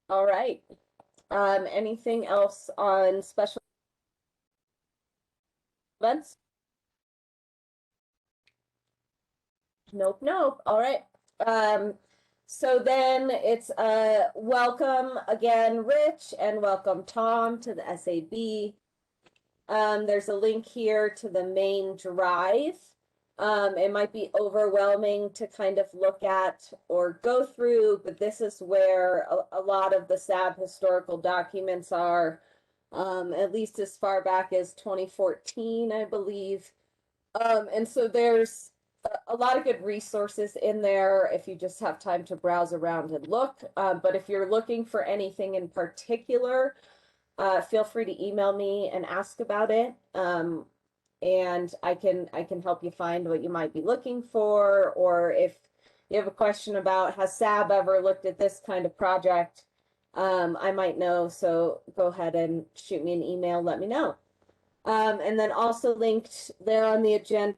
All right. Anything else on special events? Nope. All right. So then it's welcome again, Rich, and welcome Tom to the SAB. There's a link here to the main drive. It might be overwhelming to kind of look at or go through, but this is where a lot of the SAB historical documents are, at least as far back as 2014, I believe. And so there's a lot of good resources in there if you just have time to browse around and look. But if you're looking for anything in particular, feel free to email me and ask about it. And I can help you find what you might be looking for, or if you have a question about has SAB ever looked at this kind of project, I might know. So go ahead and shoot me an email, let me know. And then also linked there on the agenda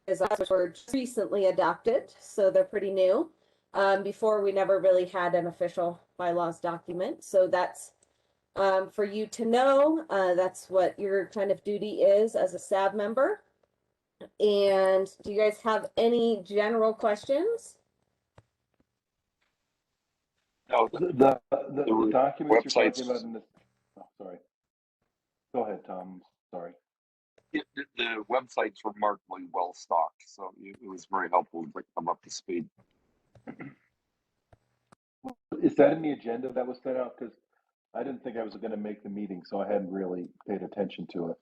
is were recently adopted, so they're pretty new. Before we never really had an official bylaws document, so that's for you to know. That's what your kind of duty is as a SAB member. And do you guys have any general questions? No, The documents you're websites, talking about in this, oh, sorry. Go ahead, Tom. Sorry. the websites were remarkably well stocked, so it was very helpful to bring them up to speed. Is that in the agenda that was set out? Because I didn't think I was going to make the meeting, so I hadn't really paid attention to it.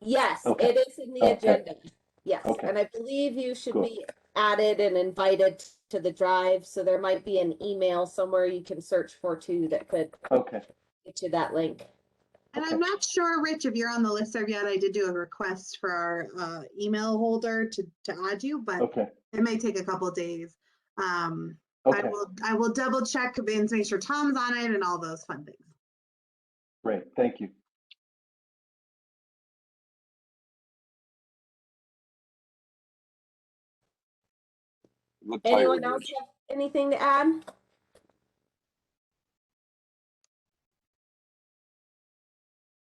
Yes, Okay. it is in the Okay. agenda. Yes, Okay. and I believe you should Cool. be added and invited to the drive. So there might be an email somewhere you can search for too that could Okay. get you that link. And Okay. I'm not sure, Rich, if you're on the listserv yet. I did do a request for our email holder to add you, but Okay. it may take a couple of days. Okay. I will double check and make sure Tom's on it and all those fun things. Great. Thank you. Look Anyone tired, else Rich. have anything to add?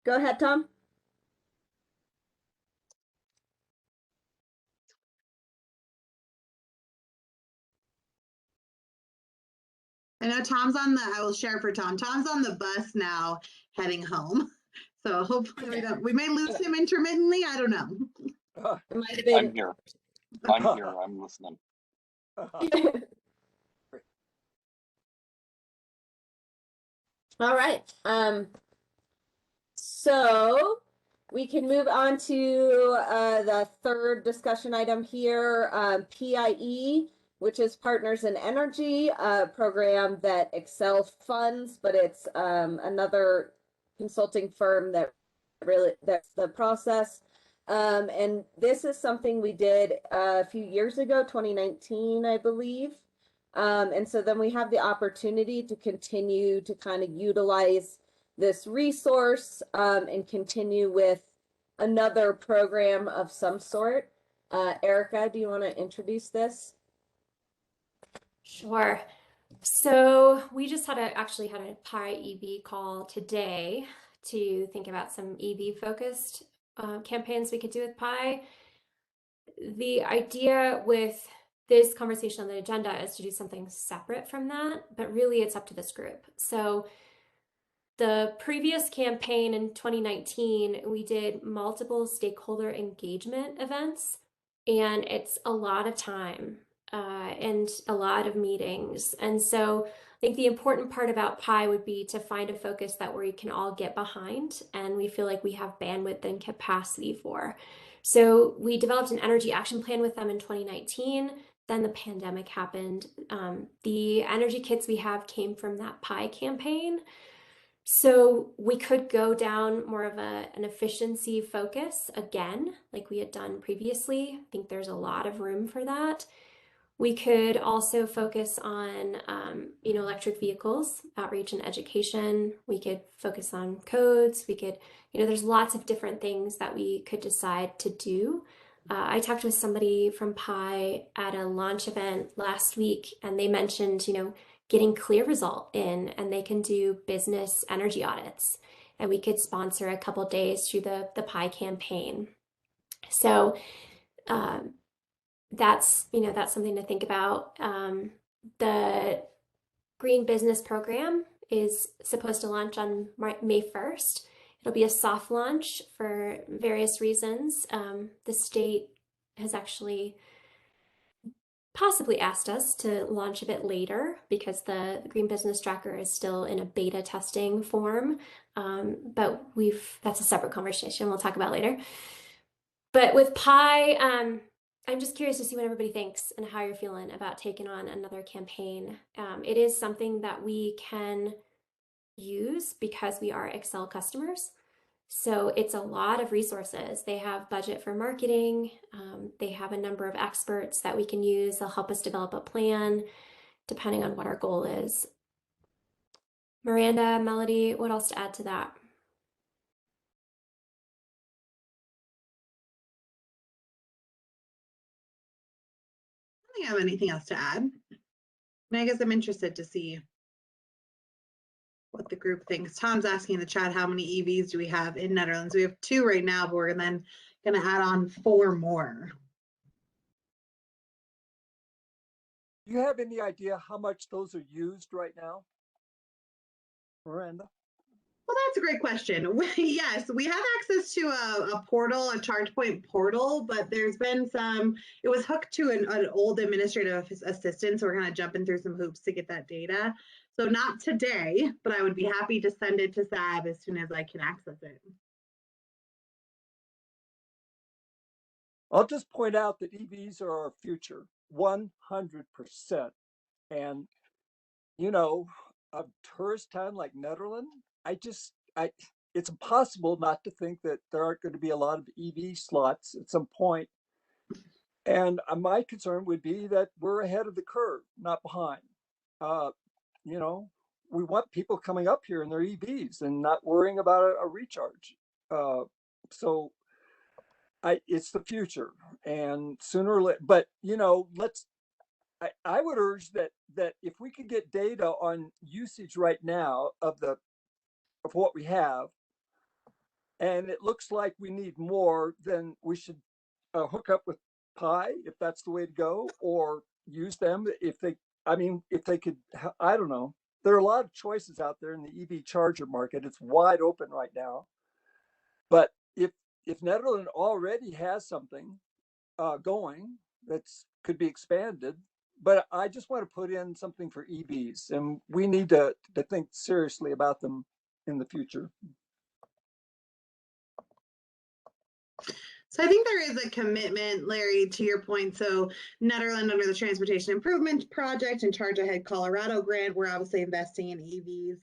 Go ahead, Tom. I know Tom's on I will share for Tom. Tom's on the bus now heading home. So hopefully we may lose him intermittently. I don't know. It might have been. I'm here. I'm here. I'm listening. All right. So we can move on to the third discussion item here, PIE, which is Partners in Energy, a program that Excel funds, but it's another consulting firm that that's the process. And this is something we did a few years ago, 2019, I believe. And so then we have the opportunity to continue to kind of utilize this resource and continue with another program of some sort. Erica, do you want to introduce this? Sure. So we just actually had a PI EV call today to think about some EV focused campaigns we could do with PI. The idea with this conversation on the agenda is to do something separate from that, but really it's up to this group. So the previous campaign in 2019, we did multiple stakeholder engagement events, and it's a lot of time and a lot of meetings. And so I think the important part about PI would be to find a focus that we can all get behind and we feel like we have bandwidth and capacity for. So we developed an energy action plan with them in 2019. Then the pandemic happened. The energy kits we have came from that PI campaign. So we could go down more of an efficiency focus again, like we had done previously. I think there's a lot of room for that. We could also focus on, electric vehicles, outreach and education. We could focus on codes. We could, there's lots of different things that we could decide to do. I talked with somebody from PI at a launch event last week, and they mentioned, getting Clear Result in, and they can do business energy audits. And we could sponsor a couple days through the PI campaign. So that's something to think about. The Green Business Program is supposed to launch on May 1st. It'll be a soft launch for various reasons. The state has actually possibly asked us to launch a bit later because the Green Business Tracker is still in a beta testing form. But that's a separate conversation we'll talk about later. But with PI, I'm just curious to see what everybody thinks and how you're feeling about taking on another campaign. It is something that we can use because we are Excel customers. So it's a lot of resources. They have budget for marketing. They have a number of experts that we can use. They'll help us develop a plan depending on what our goal is. Miranda, Melody, what else to add to that? I don't think I have anything else to add. And I guess I'm interested to see what the group thinks. Tom's asking in the chat, how many EVs do we have in Netherlands? We have 2 right now, but we're then going to add on 4 more. Do you have any idea how much those are used right now, Miranda? Well, that's a great question. Yes, we have access to a portal, a ChargePoint portal, but there's been some, it was hooked to an old administrative assistant, so we're kind of jumping through some hoops to get that data. So not today, but I would be happy to send it to Sab as soon as I can access it. I'll just point out that EVs are our future, 100%. And, you know, a tourist town like Nederland, it's impossible not to think that there aren't going to be a lot of EV slots at some point. And my concern would be that we're ahead of the curve, not behind. You know, we want people coming up here in their EVs and not worrying about a recharge. So it's the future, and sooner or later, but you know, I would urge that if we could get data on usage right now of what we have, and it looks like we need more, then we should hook up with Pi if that's the way to go, or use them if they, I mean, if they could, I don't know. There are a lot of choices out there in the EV charger market. It's wide open right now. But if Netherlands already has something going that's could be expanded, but I just want to put in something for EVs, and we need to think seriously about them in the future. So I think there is a commitment, Larry, to your point. So Netherlands, under the Transportation Improvement Project and Charge Ahead Colorado grant, we're obviously investing in EVs.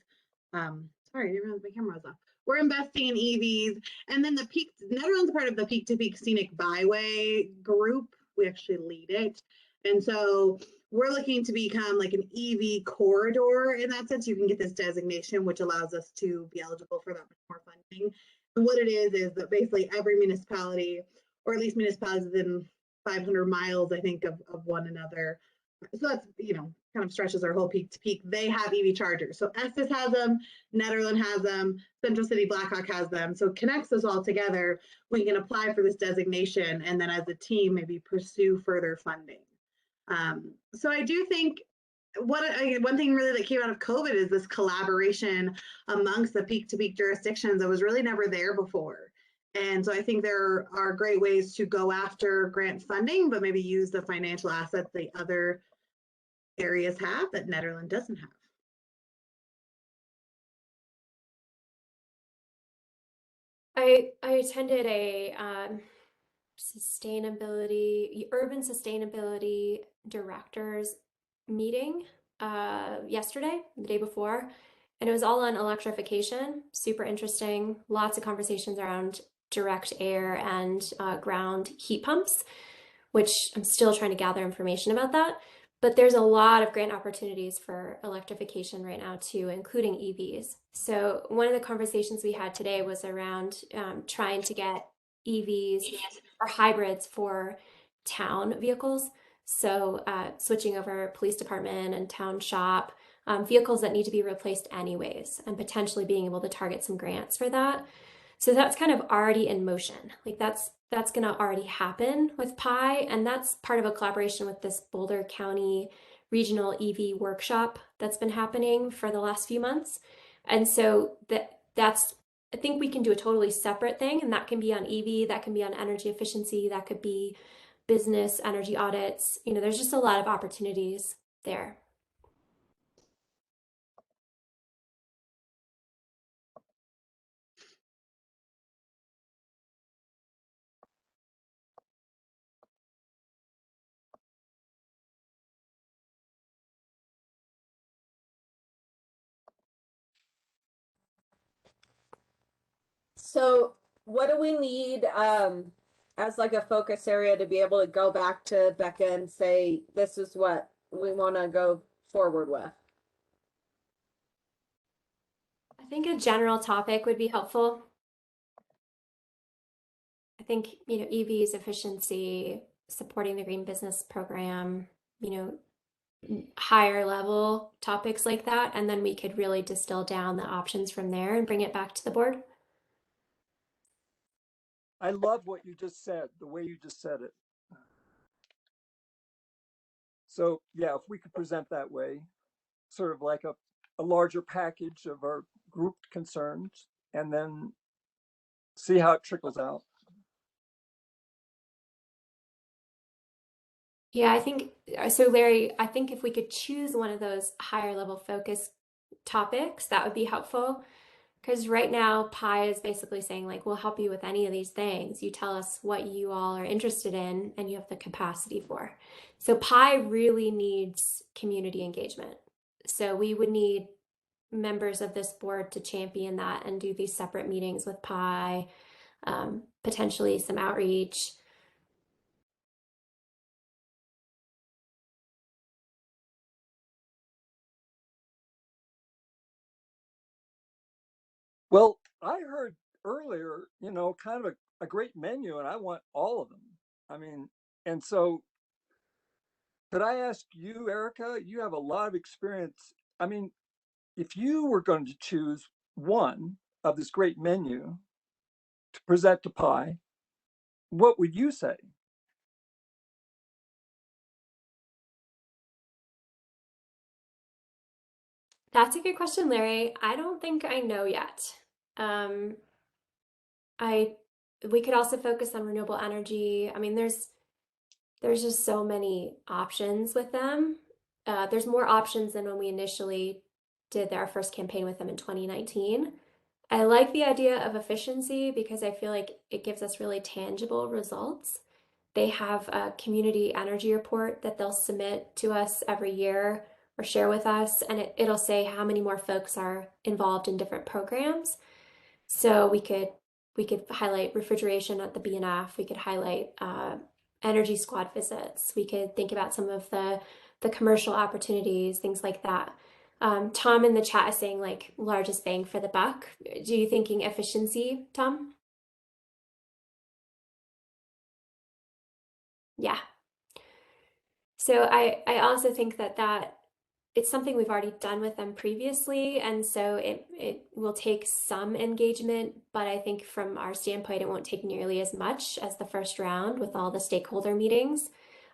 Sorry, I didn't realize my camera was off. We're investing in EVs. And then Netherlands is part of the Peak to Peak Scenic Byway group. We actually lead it. And so we're looking to become like an EV corridor in that sense. You can get this designation, which allows us to be eligible for that much more funding. And what it is that basically every municipality, or at least municipalities within 500 miles, I think, of one another. So that's, you know, kind of stretches our whole peak to peak. They have EV chargers. So Estes has them, Netherlands has them, Central City Blackhawk has them. So it connects us all together. We can apply for this designation and then as a team, maybe pursue further funding. So I do think one thing really that came out of COVID is this collaboration amongst the peak to peak jurisdictions that was really never there before. And so I think there are great ways to go after grant funding, but maybe use the financial assets the other areas have that Netherlands doesn't have. I attended a urban sustainability directors meeting yesterday, the day before, and it was all on electrification. Super interesting. Lots of conversations around direct air and ground heat pumps, which I'm still trying to gather information about that. But there's a lot of grant opportunities for electrification right now too, including EVs. So one of the conversations we had today was around trying to get EVs or hybrids for town vehicles. So switching over police department and town shop, vehicles that need to be replaced anyways, and potentially being able to target some grants for that. So that's kind of already in motion. Like that's going to already happen with Pi, and that's part of a collaboration with this Boulder County regional EV workshop that's been happening for the last few months. And so that's I think we can do a totally separate thing, and that can be on EV, that can be on energy efficiency, that could be business energy audits. You know, there's just a lot of opportunities there. So what do we need as like a focus area to be able to go back to Becca and say, this is what we want to go forward with? I think a general topic would be helpful. I think, EVs, efficiency, supporting the green business program, higher level topics like that. And then we could really distill down the options from there and bring it back to the board. I love what you just said, the way you just said it. So yeah, if we could present that way, sort of like a larger package of our grouped concerns, and then see how it trickles out. Yeah, I think so, Larry. I think if we could choose one of those higher level focus topics, that would be helpful. Because right now, PI is basically saying, like, we'll help you with any of these things. You tell us what you all are interested in and you have the capacity for. So PI really needs community engagement. So we would need members of this board to champion that and do these separate meetings with PI, potentially some outreach. Well, I heard earlier, kind of a great menu, and I want all of them. I mean, and so could I ask you, Erica, you have a lot of experience. I mean, if you were going to choose one of this great menu to present to PI, what would you say? That's a good question, Larry. I don't think I know yet. We could also focus on renewable energy. I mean, there's just so many options with them. There's more options than when we initially did our first campaign with them in 2019. I like the idea of efficiency because I feel like it gives us really tangible results. They have a community energy report that they'll submit to us every year or share with us, and it'll say how many more folks are involved in different programs. So we could highlight refrigeration at the BNF. We could highlight energy squad visits. We could think about some of the commercial opportunities, things like that. Tom in the chat is saying like largest bang for the buck. Do you thinking efficiency, Tom? Yeah. So I also think that it's something we've already done with them previously, and so it will take some engagement, but I think from our standpoint, it won't take nearly as much as the first round with all the stakeholder meetings.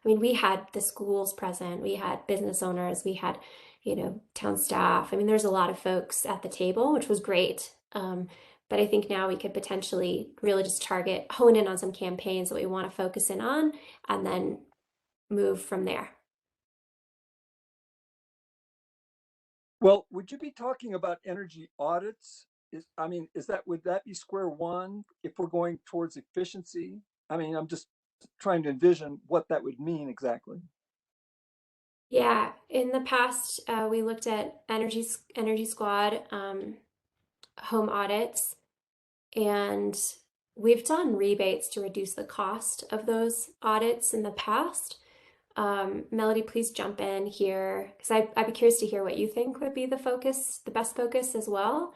I mean, we had the schools present, we had business owners, we had, town staff. I mean, there's a lot of folks at the table, which was great. But I think now we could potentially really just hone in on some campaigns that we want to focus in on, and then move from there. Well, would you be talking about energy audits? Would that be square one if we're going towards efficiency? I mean, I'm just trying to envision what that would mean exactly. Yeah, in the past, we looked at energy squad home audits, and we've done rebates to reduce the cost of those audits in the past. Melody, please jump in here because I'd be curious to hear what you think would be the best focus as well.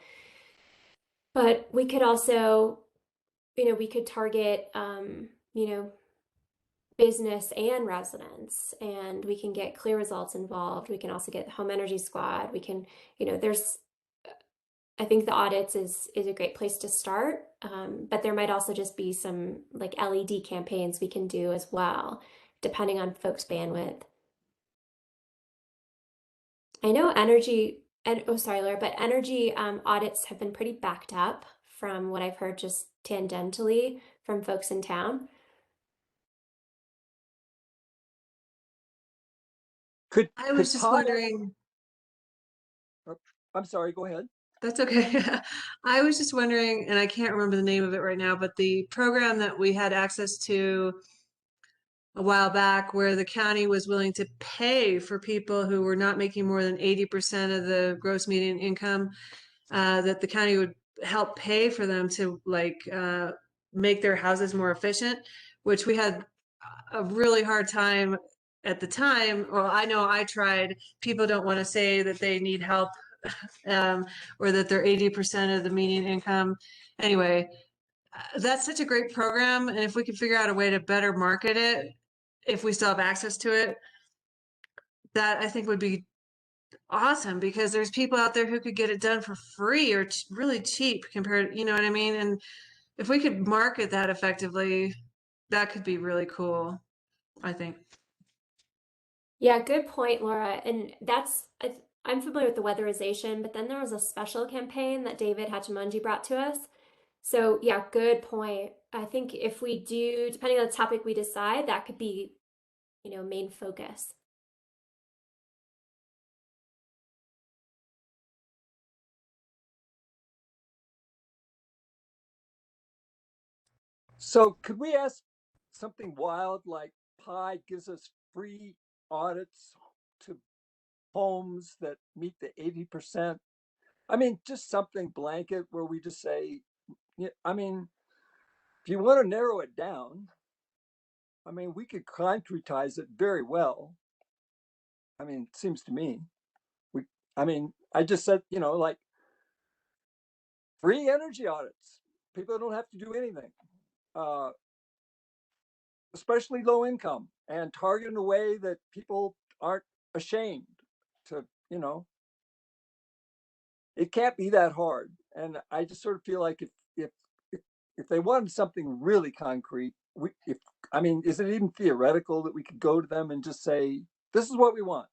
But we could also, we could target, business and residents, and we can get clear results involved. We can also get home energy squad. We can, I think the audits is a great place to start, but there might also just be some like LED campaigns we can do as well, depending on folks' bandwidth. I know energy audits have been pretty backed up from what I've heard just tangentially from folks in town. I was just wondering. I'm sorry, go ahead. That's okay. I was just wondering, and I can't remember the name of it right now, but the program that we had access to a while back where the county was willing to pay for people who were not making more than 80% of the gross median income, that the county would help pay for them to like make their houses more efficient, which we had a really hard time at the time. Well, I know I tried. People don't want to say that they need help or that they're 80% of the median income. Anyway, that's such a great program. And if we can figure out a way to better market it, if we still have access to it, that I think would be awesome, because there's people out there who could get it done for free or really cheap compared, you know what I mean? And if we could market that effectively, that could be really cool, I think. Yeah, good point, Laura. And I'm familiar with the weatherization, but then there was a special campaign that David Hachimanji brought to us. So yeah, good point. I think if we do, depending on the topic we decide, that could be, main focus. So could we ask something wild like Pi gives us free audits to homes that meet the 80%? I mean, just something blanket where we just say, yeah, I mean, if you want to narrow it down, I mean, we could concretize it very well. I mean, it seems to me. I just said, like free energy audits. People don't have to do anything, especially low income, and target in a way that people aren't ashamed to, it can't be that hard. And I just sort of feel like if they wanted something really concrete, is it even theoretical that we could go to them and just say, this is what we want?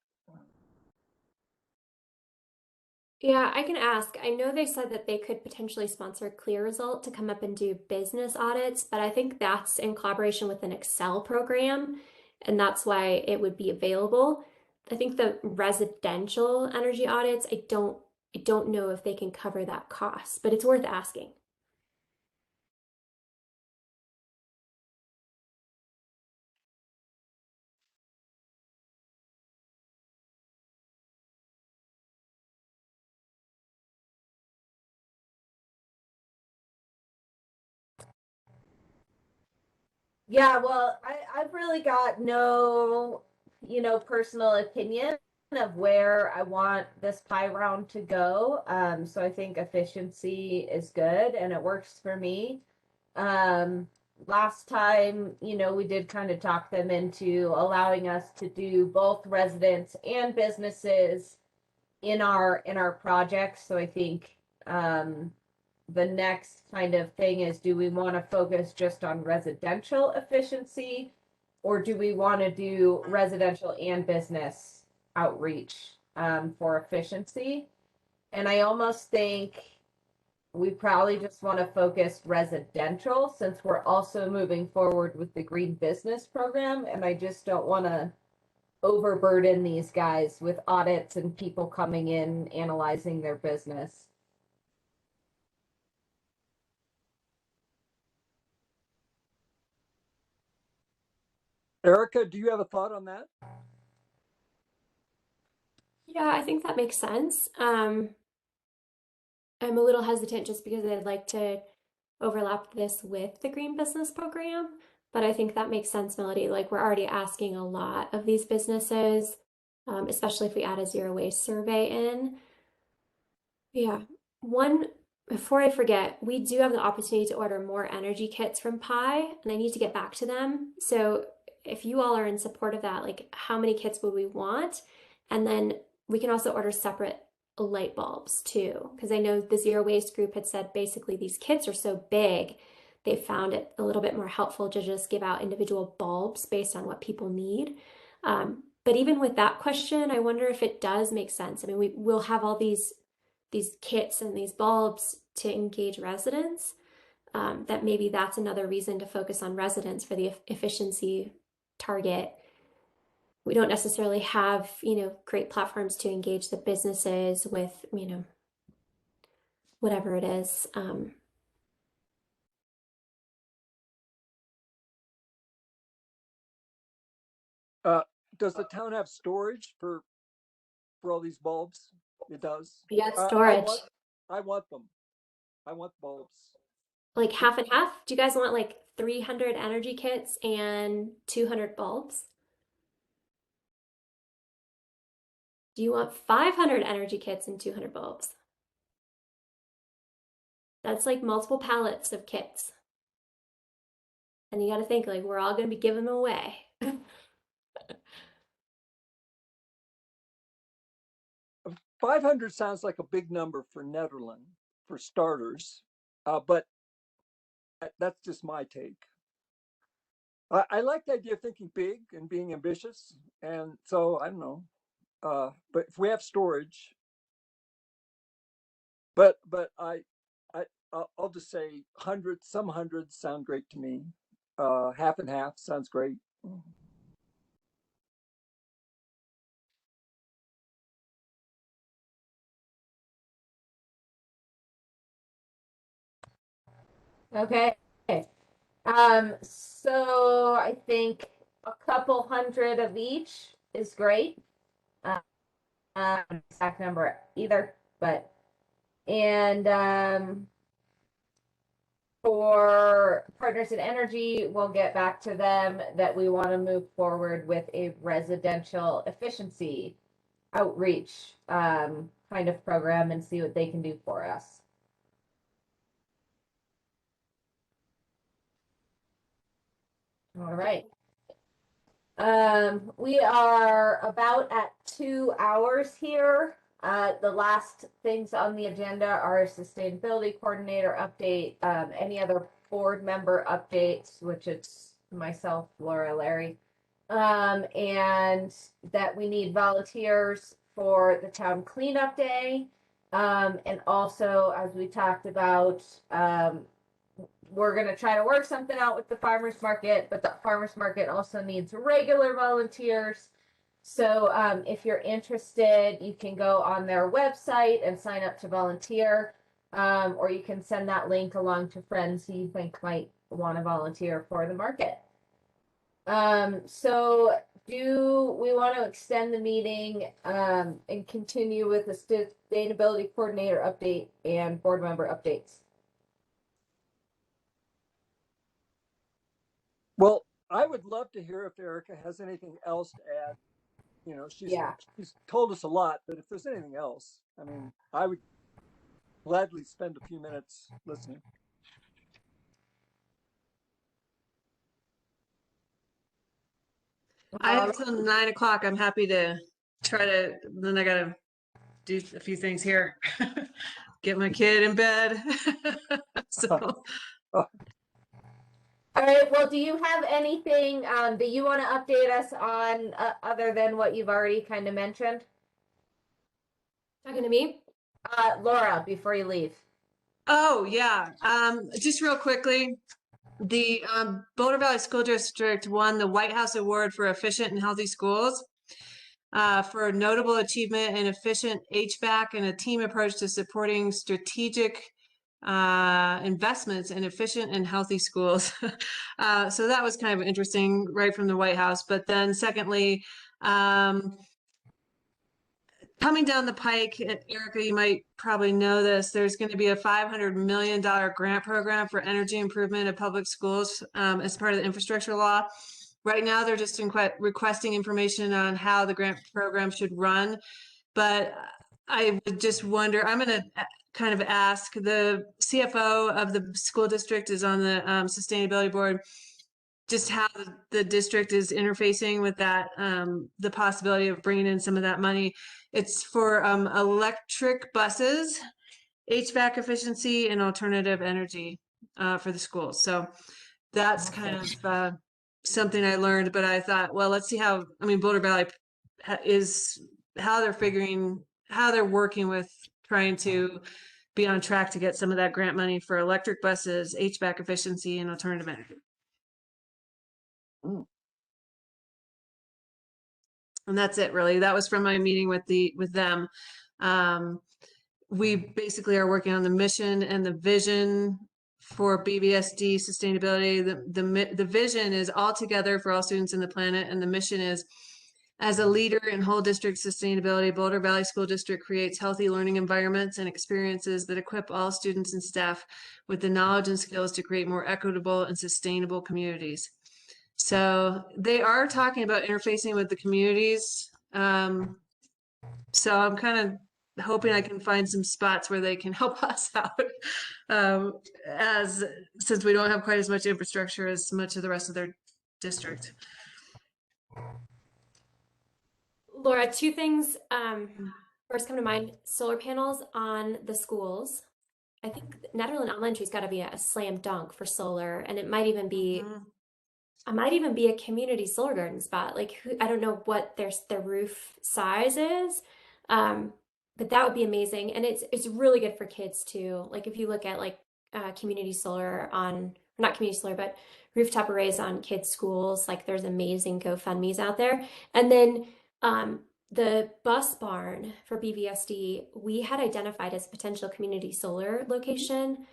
Yeah, I can ask. I know they said that they could potentially sponsor Clear Result to come up and do business audits, but I think that's in collaboration with an Excel program, and that's why it would be available. I think the residential energy audits, I don't know if they can cover that cost, but it's worth asking. Yeah, well, I've really got no, personal opinion of where I want this pie round to go. So I think efficiency is good and it works for me. Um, Last time, we did kind of talk them into allowing us to do both residents and businesses in our projects. So I think the next kind of thing is, do we want to focus just on residential efficiency, or do we want to do residential and business outreach for efficiency? And I almost think we probably just want to focus residential, since we're also moving forward with the green business program, and I just don't want to overburden these guys with audits and people coming in analyzing their business. Erica, do you have a thought on that? Yeah, I think that makes sense. I'm a little hesitant just because I'd like to overlap this with the green business program, but I think that makes sense, Melody. Like, we're already asking a lot of these businesses, especially if we add a zero waste survey in. Yeah. Before I forget, we do have the opportunity to order more energy kits from Pi, and I need to get back to them. So if you all are in support of that, like, how many kits would we want? And then we can also order separate light bulbs too, because I know the zero waste group had said basically these kits are so big, they found it a little bit more helpful to just give out individual bulbs based on what people need. But even with that question, I wonder if it does make sense. I mean, we will have all these kits and these bulbs to engage residents, that maybe that's another reason to focus on residents for the efficiency target. We don't necessarily have, great platforms to engage the businesses with, whatever it is. Does the town have storage for all these bulbs? It does. Yeah, storage. I want them. I want bulbs. Like half and half? Do you guys want like 300 energy kits and 200 bulbs? Do you want 500 energy kits and 200 bulbs? That's like multiple pallets of kits. And you got to think like we're all going to be giving them away. 500 sounds like a big number for Nederland, for starters, but that's just my take. I like the idea of thinking big and being ambitious, and so I don't know. But if we have storage, but I'll just say hundreds. Some hundreds sound great to me. Half and half sounds great. Okay. So I think a couple hundred of each is great. Exact number either, but and for Partners in Energy, we'll get back to them that we want to move forward with a residential efficiency outreach kind of program and see what they can do for us. All right. We are about at 2 hours here. The last things on the agenda are sustainability coordinator update, any other board member updates, which it's myself, Laura, Larry, and that we need volunteers for the town cleanup day. And also, as we talked about, we're going to try to work something out with the farmers market, but the farmers market also needs regular volunteers. So if you're interested, you can go on their website and sign up to volunteer, or you can send that link along to friends who you think might want to volunteer for the market. So do we want to extend the meeting and continue with the sustainability coordinator update and board member updates? Well, I would love to hear if Erica has anything else to add. You know, she's told us a lot, but if there's anything else, I mean, I would gladly spend a few minutes listening. I have till 9 o'clock. I'm happy to try to, then I gotta do a few things here. Get my kid in bed. So All right, well, do you have anything that you want to update us on other than what you've already kind of mentioned? Talking to me? Laura, before you leave. oh yeah, just real quickly, the Boulder Valley School District won the White House Award for Efficient and Healthy Schools for notable achievement in efficient HVAC and a team approach to supporting strategic investments in efficient and healthy schools. So that was kind of interesting right from the White House. But then secondly, coming down the pike, Erica, you might probably know this, there's going to be a $500 million grant program for energy improvement of public schools as part of the infrastructure law. Right now, they're just requesting information on how the grant program should run. But I would just wonder, I'm going to kind of ask, the CFO of the school district is on the sustainability board, just how the district is interfacing with that, the possibility of bringing in some of that money. It's for electric buses, HVAC efficiency, and alternative energy for the schools. So that's kind of something I learned, but I thought, well, let's see how, I mean, Boulder Valley is, how they're working with trying to be on track to get some of that grant money for electric buses, HVAC efficiency, and alternative energy. And that's it, really. That was from my meeting with them. We basically are working on the mission and the vision for BBSD sustainability. The vision is all together for all students in the planet, and the mission is As a leader in whole district sustainability, Boulder Valley School District creates healthy learning environments and experiences that equip all students and staff with the knowledge and skills to create more equitable and sustainable communities. So they are talking about interfacing with the communities. So I'm kind of hoping I can find some spots where they can help us out, since we don't have quite as much infrastructure as much of the rest of their district. Laura, two things first come to mind. Solar panels on the schools. I think Nederland Elementary's got to be a slam dunk for solar, and it might even be a community solar garden spot. Like, I don't know what their roof size is, but that would be amazing. And it's really good for kids too. Like, if you look at like community solar on, not community solar, but rooftop arrays on kids' schools, like there's amazing GoFundMe's out there. And then the bus barn for BVSD, we had identified as a potential community solar location.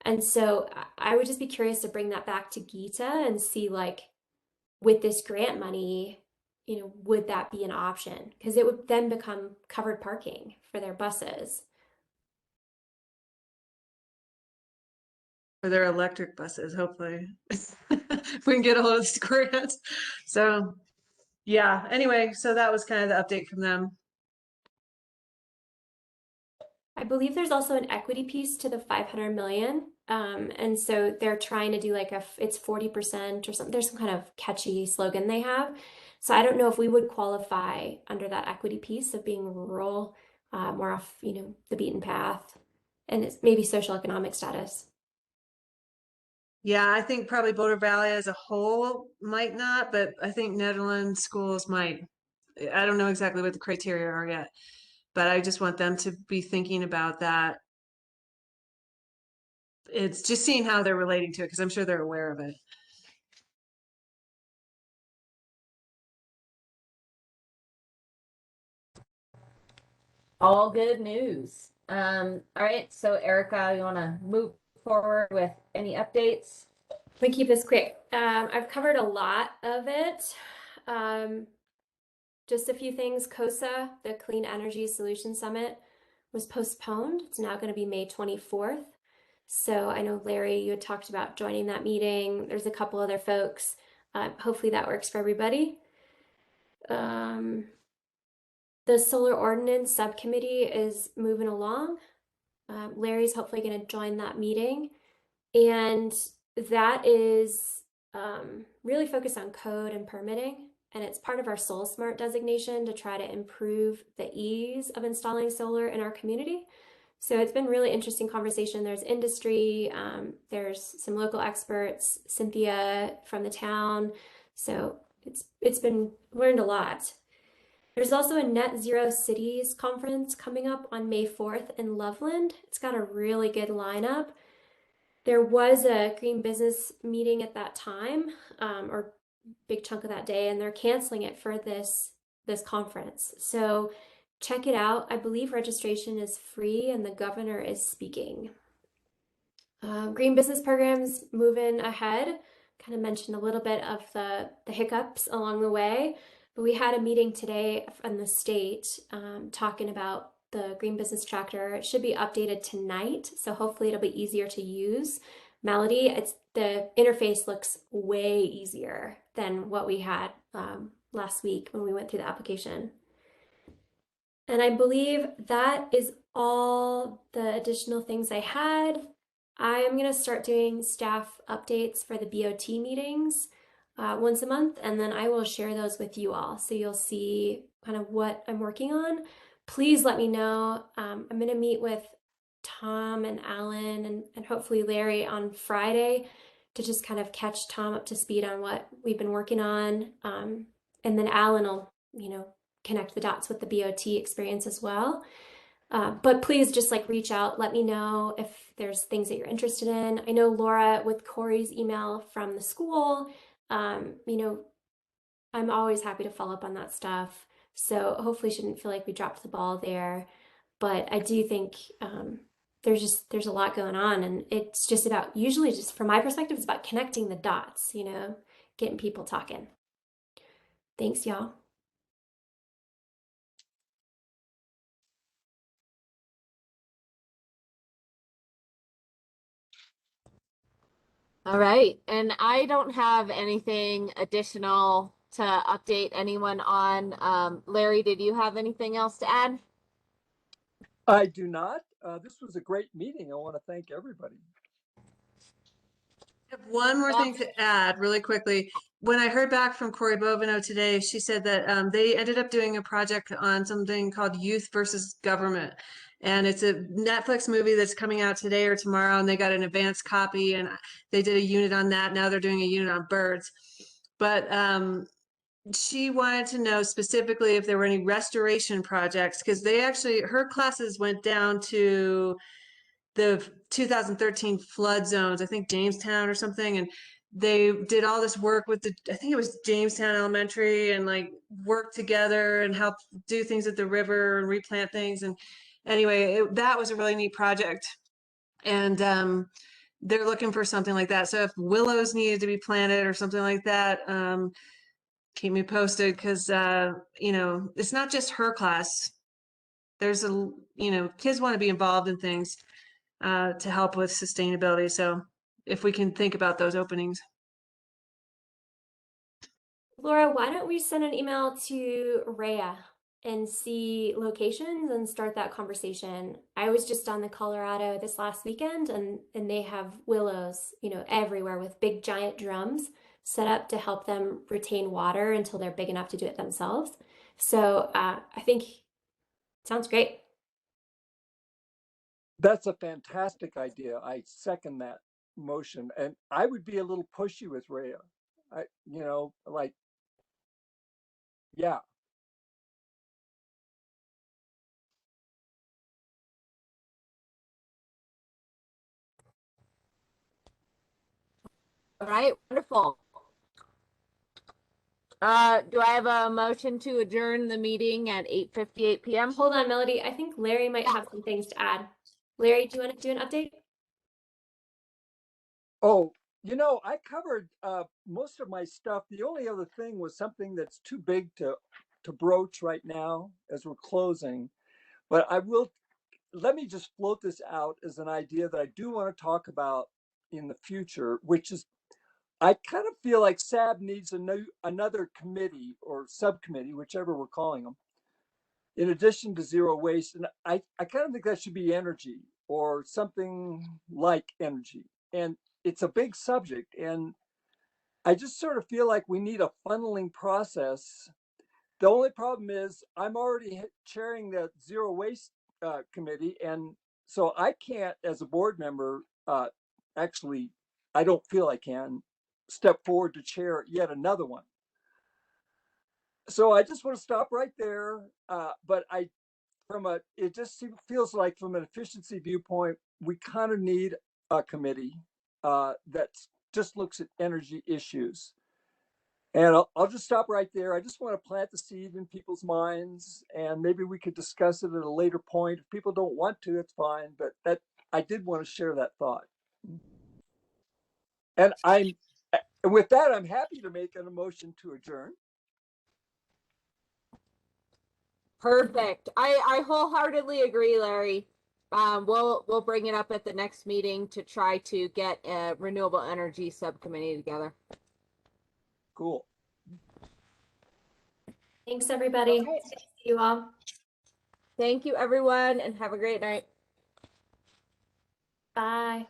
And so I would just be curious to bring that back to Gita and see, like, with this grant money, you know, would that be an option? Because it would then become covered parking for their buses. For their electric buses, hopefully. If we can get a hold of this grant. So yeah, anyway, so that was kind of the update from them. I believe there's also an equity piece to the 500 million. And so they're trying to do like it's 40% or something. There's some kind of catchy slogan they have. So I don't know if we would qualify under that equity piece of being rural, more off, you know, the beaten path, and it's maybe social economic status. Yeah, I think probably Boulder Valley as a whole might not, but I think Netherlands schools might. I don't know exactly what the criteria are yet, but I just want them to be thinking about that. It's just seeing how they're relating to it, because I'm sure they're aware of it. All good news. All right, so Erica, you want to move forward with any updates? We keep this quick. I've covered a lot of it. Just a few things. COSA, the Clean Energy Solution Summit, was postponed. It's now going to be May 24th. So I know, Larry, you had talked about joining that meeting. There's a couple other folks. Hopefully that works for everybody. The Solar Ordinance Subcommittee is moving along. Larry's hopefully going to join that meeting. And that is really focused on code and permitting. And it's part of our Soul Smart designation to try to improve the ease of installing solar in our community. So it's been really interesting conversation. There's industry, there's some local experts, Cynthia from the town. So it's been learned a lot. There's also a Net Zero Cities conference coming up on May 4th in Loveland. It's got a really good lineup. There was a green business meeting at that time, or big chunk of that day, and they're canceling it for this conference. So check it out. I believe registration is free and the governor is speaking. Green business programs moving ahead. Kind of mentioned a little bit of the hiccups along the way, but we had a meeting today from the state talking about the green business tractor. It should be updated tonight, so hopefully it'll be easier to use. Melody, the interface looks way easier than what we had last week when we went through the application. And I believe that is all the additional things I had. I am going to start doing staff updates for the BOT meetings once a month, and then I will share those with you all. So you'll see kind of what I'm working on. Please let me know. I'm going to meet with Tom and Alan and hopefully Larry on Friday to just kind of catch Tom up to speed on what we've been working on. And then Alan will, you know, connect the dots with the BOT experience as well. But please just like reach out, let me know if there's things that you're interested in. I know Laura, with Corey's email from the school, you know, I'm always happy to follow up on that stuff. So hopefully shouldn't feel like we dropped the ball there. But I do think there's a lot going on, and it's just about, usually just from my perspective, it's about connecting the dots, you know, getting people talking. Thanks, y'all. All right, and I don't have anything additional to update anyone on. Larry, did you have anything else to add? I do not. This was a great meeting. I want to thank everybody. I have one more thing to add really quickly. When I heard back from Corey Bovino today, she said that they ended up doing a project on something called Youth versus Government. And it's a Netflix movie that's coming out today or tomorrow, and they got an advanced copy, and they did a unit on that. Now they're doing a unit on birds. But she wanted to know specifically if there were any restoration projects, because her classes went down to the 2013 flood zones, I think Jamestown or something, and they did all this work with I think it was Jamestown Elementary, and like work together and help do things at the river and replant things. And anyway, that was a really neat project. And they're looking for something like that. So if willows needed to be planted or something like that, keep me posted, because it's not just her class. There's kids want to be involved in things to help with sustainability. So if we can think about those openings. Laura, why don't we send an email to Rhea and see locations and start that conversation? I was just on the Colorado this last weekend, and they have willows, everywhere, with big giant drums set up to help them retain water until they're big enough to do it themselves. So I think it sounds great. That's a fantastic idea. I second that motion, and I would be a little pushy with Rhea. Yeah. All right, wonderful. Do I have a motion to adjourn the meeting at 8:58 p.m.? Hold on, Melody. I think Larry might have some things to add. Larry, do you want to do an update? Oh, I covered most of my stuff. The only other thing was something that's too big to broach right now as we're closing. But let me just float this out as an idea that I do want to talk about in the future, which is, I kind of feel like SAB needs another committee or subcommittee, whichever we're calling them, in addition to zero waste. And I kind of think that should be energy or something like energy. And it's a big subject. And I just sort of feel like we need a funneling process. The only problem is I'm already chairing the zero waste committee. And so I can't, as a board member, actually, I don't feel I can step forward to chair yet another one. So I just want to stop right there. But it just feels like from an efficiency viewpoint, we kind of need a committee that just looks at energy issues. And I'll just stop right there. I just want to plant the seed in people's minds, and maybe we could discuss it at a later point. If people don't want to, it's fine. But I did want to share that thought. And with that, I'm happy to make a motion to adjourn. Perfect. I wholeheartedly agree, Larry. We'll bring it up at the next meeting to try to get a renewable energy subcommittee together. Cool. Thanks, everybody. Okay. See you all. Thank you, everyone, and have a great night. Bye.